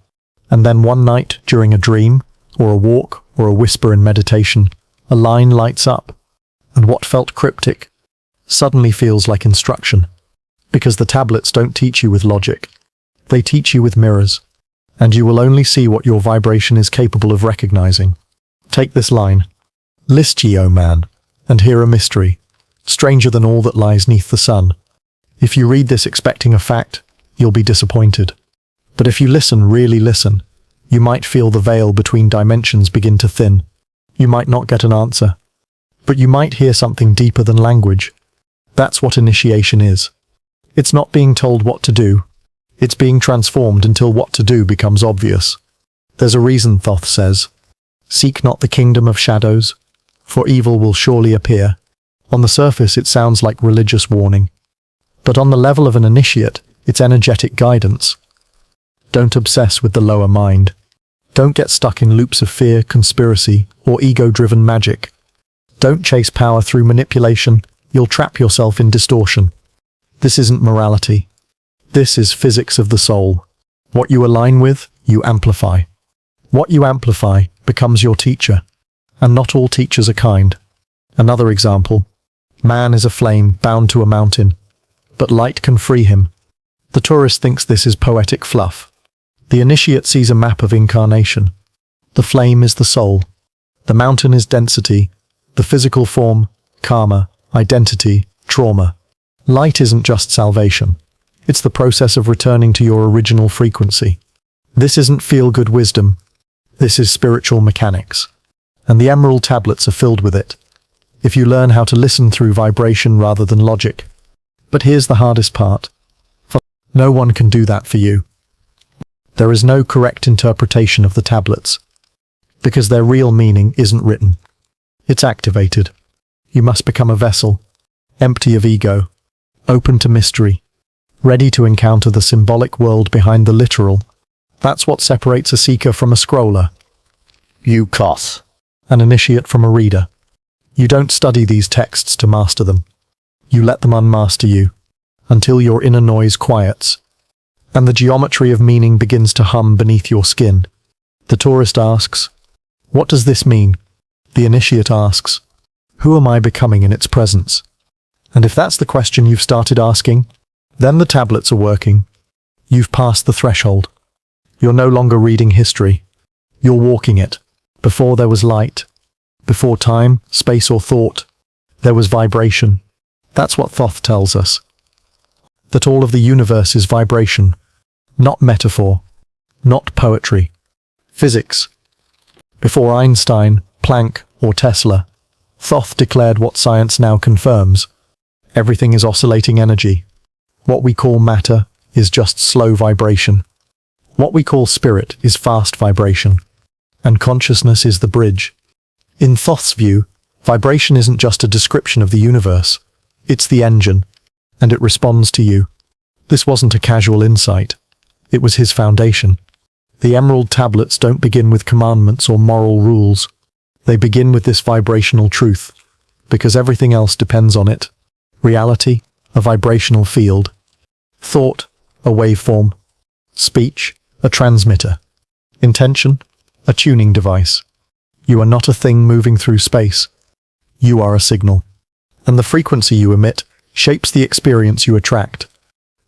And then one night, during a dream, or a walk, or a whisper in meditation, a line lights up, and what felt cryptic suddenly feels like instruction. Because the tablets don't teach you with logic. They teach you with mirrors. And you will only see what your vibration is capable of recognizing. Take this line. List ye, O man, and hear a mystery, stranger than all that lies neath the sun. If you read this expecting a fact, you'll be disappointed. But if you listen, really listen, you might feel the veil between dimensions begin to thin. You might not get an answer, but you might hear something deeper than language. That's what initiation is. It's not being told what to do. It's being transformed until what to do becomes obvious. There's a reason Thoth says, "Seek not the kingdom of shadows, for evil will surely appear." On the surface, it sounds like religious warning. But on the level of an initiate, it's energetic guidance. Don't obsess with the lower mind. Don't get stuck in loops of fear, conspiracy, or ego-driven magic. Don't chase power through manipulation. You'll trap yourself in distortion. This isn't morality. This is physics of the soul. What you align with, you amplify. What you amplify becomes your teacher. And not all teachers are kind. Another example. Man is a flame bound to a mountain, but light can free him. The tourist thinks this is poetic fluff. The initiate sees a map of incarnation. The flame is the soul. The mountain is density. The physical form, karma, identity, trauma. Light isn't just salvation. It's the process of returning to your original frequency. This isn't feel-good wisdom. This is spiritual mechanics. And the Emerald Tablets are filled with it. If you learn how to listen through vibration rather than logic. But here's the hardest part. No one can do that for you. There is no correct interpretation of the tablets, because their real meaning isn't written. It's activated. You must become a vessel, empty of ego, open to mystery, ready to encounter the symbolic world behind the literal. That's what separates a seeker from a scroller. You Thoth, an initiate from a reader. You don't study these texts to master them. You let them unmaster you, until your inner noise quiets, and the geometry of meaning begins to hum beneath your skin. The tourist asks, what does this mean? The initiate asks, who am I becoming in its presence? And if that's the question you've started asking, then the tablets are working. You've passed the threshold. You're no longer reading history. You're walking it. Before there was light. Before time, space, or thought, there was vibration. That's what Thoth tells us. That all of the universe is vibration. Not metaphor, not poetry, physics. Before Einstein, Planck, or Tesla, Thoth declared what science now confirms. Everything is oscillating energy. What we call matter is just slow vibration. What we call spirit is fast vibration. And consciousness is the bridge. In Thoth's view, vibration isn't just a description of the universe. It's the engine, and it responds to you. This wasn't a casual insight. It was his foundation. The emerald tablets don't begin with commandments or moral rules. They begin with this vibrational truth, because everything else depends on it. Reality, a vibrational field. Thought, a waveform. Speech, a transmitter. Intention, a tuning device. You are not a thing moving through space. You are a signal. And the frequency you emit shapes the experience you attract.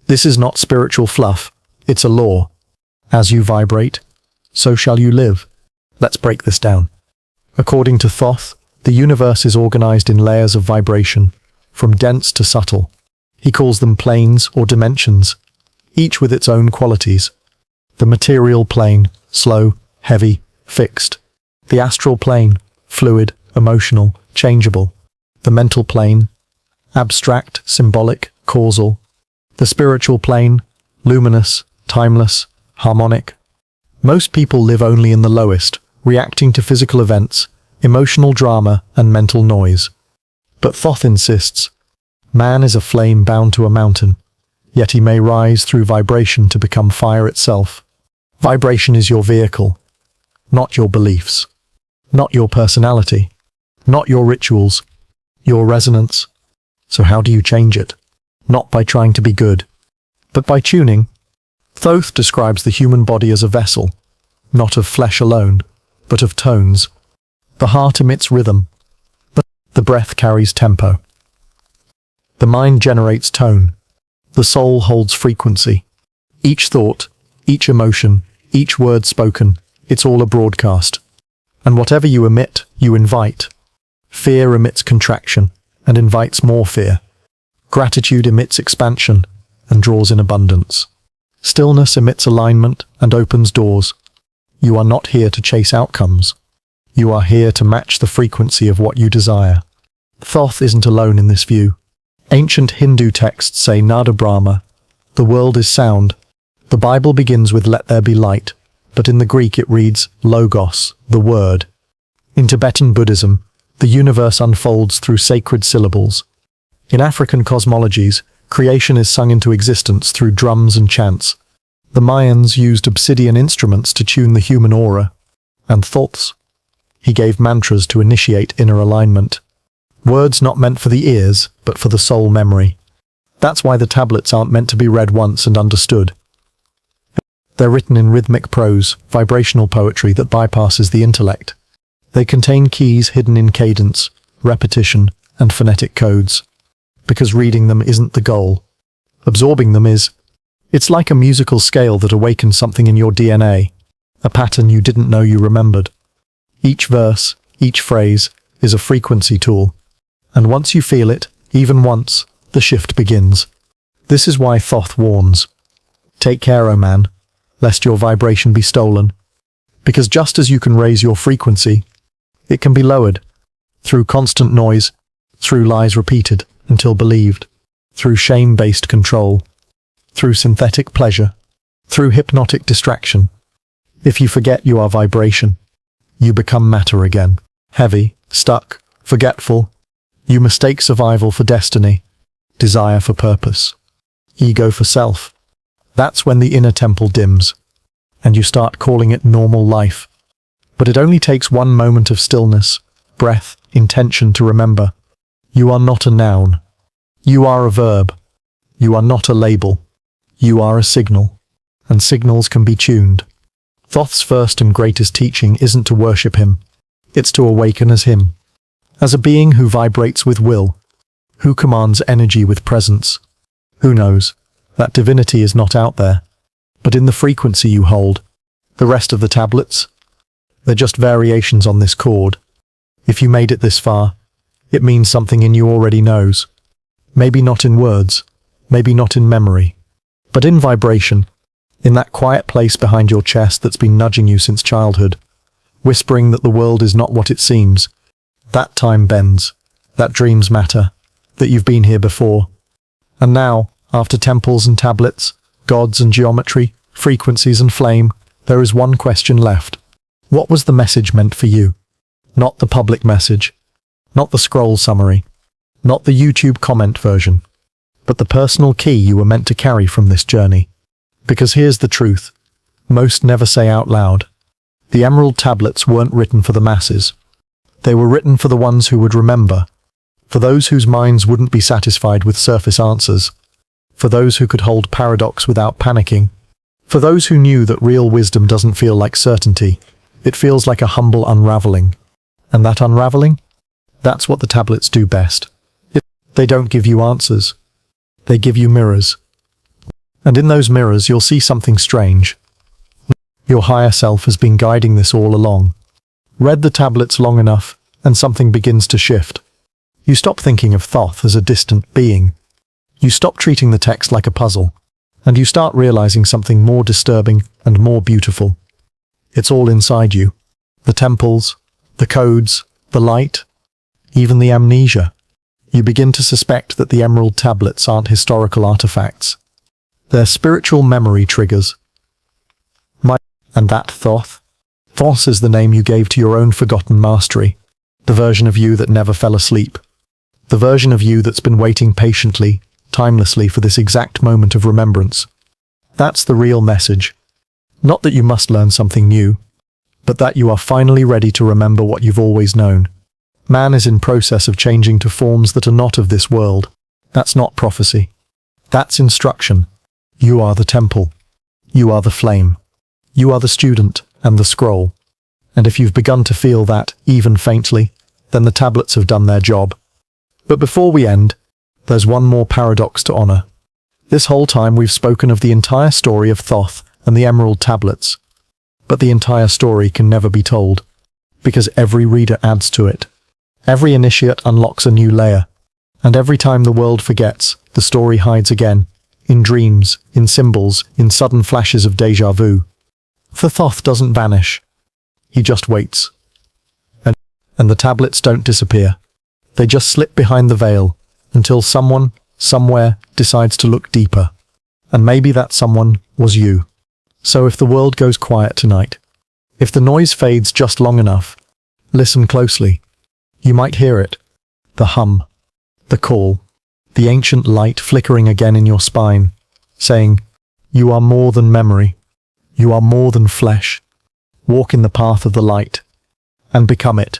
This is not spiritual fluff, it's a law. As you vibrate, so shall you live. Let's break this down. According to Thoth, the universe is organized in layers of vibration, from dense to subtle. He calls them planes or dimensions, each with its own qualities. The material plane, slow, heavy, fixed. The astral plane, fluid, emotional, changeable. The mental plane, abstract, symbolic, causal. The spiritual plane, luminous, timeless, harmonic. Most people live only in the lowest, reacting to physical events, emotional drama, and mental noise. But Thoth insists, man is a flame bound to a mountain, yet he may rise through vibration to become fire itself. Vibration is your vehicle, not your beliefs, not your personality, not your rituals, your resonance. So how do you change it? Not by trying to be good, but by tuning. Thoth describes the human body as a vessel, not of flesh alone, but of tones. The heart emits rhythm. The breath carries tempo. The mind generates tone. The soul holds frequency. Each thought, each emotion, each word spoken, it's all a broadcast. And whatever you emit, you invite. Fear emits contraction and invites more fear. Gratitude emits expansion and draws in abundance. Stillness emits alignment and opens doors. You are not here to chase outcomes. You are here to match the frequency of what you desire. Thoth isn't alone in this view. Ancient Hindu texts say Nada Brahma, the world is sound. The Bible begins with let there be light, but in the Greek it reads logos, the word. In Tibetan Buddhism, the universe unfolds through sacred syllables. In African cosmologies, creation is sung into existence through drums and chants. The Mayans used obsidian instruments to tune the human aura. And Thoth's? He gave mantras to initiate inner alignment. Words not meant for the ears, but for the soul memory. That's why the tablets aren't meant to be read once and understood. They're written in rhythmic prose, vibrational poetry that bypasses the intellect. They contain keys hidden in cadence, repetition, and phonetic codes. Because reading them isn't the goal. Absorbing them is. It's like a musical scale that awakens something in your DNA, a pattern you didn't know you remembered. Each verse, each phrase, is a frequency tool. And once you feel it, even once, the shift begins. This is why Thoth warns. Take care, O man, lest your vibration be stolen. Because just as you can raise your frequency, it can be lowered. Through constant noise, through lies repeated until believed, through shame-based control, through synthetic pleasure, through hypnotic distraction. If you forget you are vibration, you become matter again. Heavy, stuck, forgetful. You mistake survival for destiny, desire for purpose, ego for self. That's when the inner temple dims, and you start calling it normal life. But it only takes one moment of stillness, breath, intention to remember. You are not a noun. You are a verb. You are not a label. You are a signal, and signals can be tuned. Thoth's first and greatest teaching isn't to worship him. It's to awaken as him, as a being who vibrates with will, who commands energy with presence. Who knows? That divinity is not out there, but in the frequency you hold. The rest of the tablets? They're just variations on this chord. If you made it this far, it means something in you already knows. Maybe not in words, maybe not in memory, but in vibration, in that quiet place behind your chest that's been nudging you since childhood, whispering that the world is not what it seems, that time bends, that dreams matter, that you've been here before. And now, after temples and tablets, gods and geometry, frequencies and flame, there is one question left. What was the message meant for you? Not the public message, not the scroll summary, not the YouTube comment version, but the personal key you were meant to carry from this journey. Because here's the truth. Most never say out loud. The Emerald Tablets weren't written for the masses. They were written for the ones who would remember, for those whose minds wouldn't be satisfied with surface answers, for those who could hold paradox without panicking, for those who knew that real wisdom doesn't feel like certainty, it feels like a humble unraveling. And that unraveling? That's what the tablets do best. They don't give you answers. They give you mirrors. And in those mirrors you'll see something strange. Your higher self has been guiding this all along. Read the tablets long enough, and something begins to shift. You stop thinking of Thoth as a distant being. You stop treating the text like a puzzle, and you start realizing something more disturbing and more beautiful. It's all inside you. The temples, the codes, the light, even the amnesia. You begin to suspect that the Emerald Tablets aren't historical artifacts. They're spiritual memory triggers. And that Thoth? Thoth is the name you gave to your own forgotten mastery, the version of you that never fell asleep, the version of you that's been waiting patiently, timelessly for this exact moment of remembrance. That's the real message. Not that you must learn something new, but that you are finally ready to remember what you've always known. Man is in process of changing to forms that are not of this world. That's not prophecy. That's instruction. You are the temple. You are the flame. You are the student and the scroll. And if you've begun to feel that, even faintly, then the tablets have done their job. But before we end, there's one more paradox to honor. This whole time we've spoken of the entire story of Thoth and the Emerald Tablets. But the entire story can never be told, because every reader adds to it. Every initiate unlocks a new layer, and every time the world forgets, the story hides again, in dreams, in symbols, in sudden flashes of déjà vu. The Thoth doesn't vanish. He just waits. And the tablets don't disappear. They just slip behind the veil, until someone, somewhere, decides to look deeper. And maybe that someone was you. So if the world goes quiet tonight, if the noise fades just long enough, listen closely. You might hear it. The hum. The call. The ancient light flickering again in your spine, saying, "You are more than memory. You are more than flesh. Walk in the path of the light, and become it."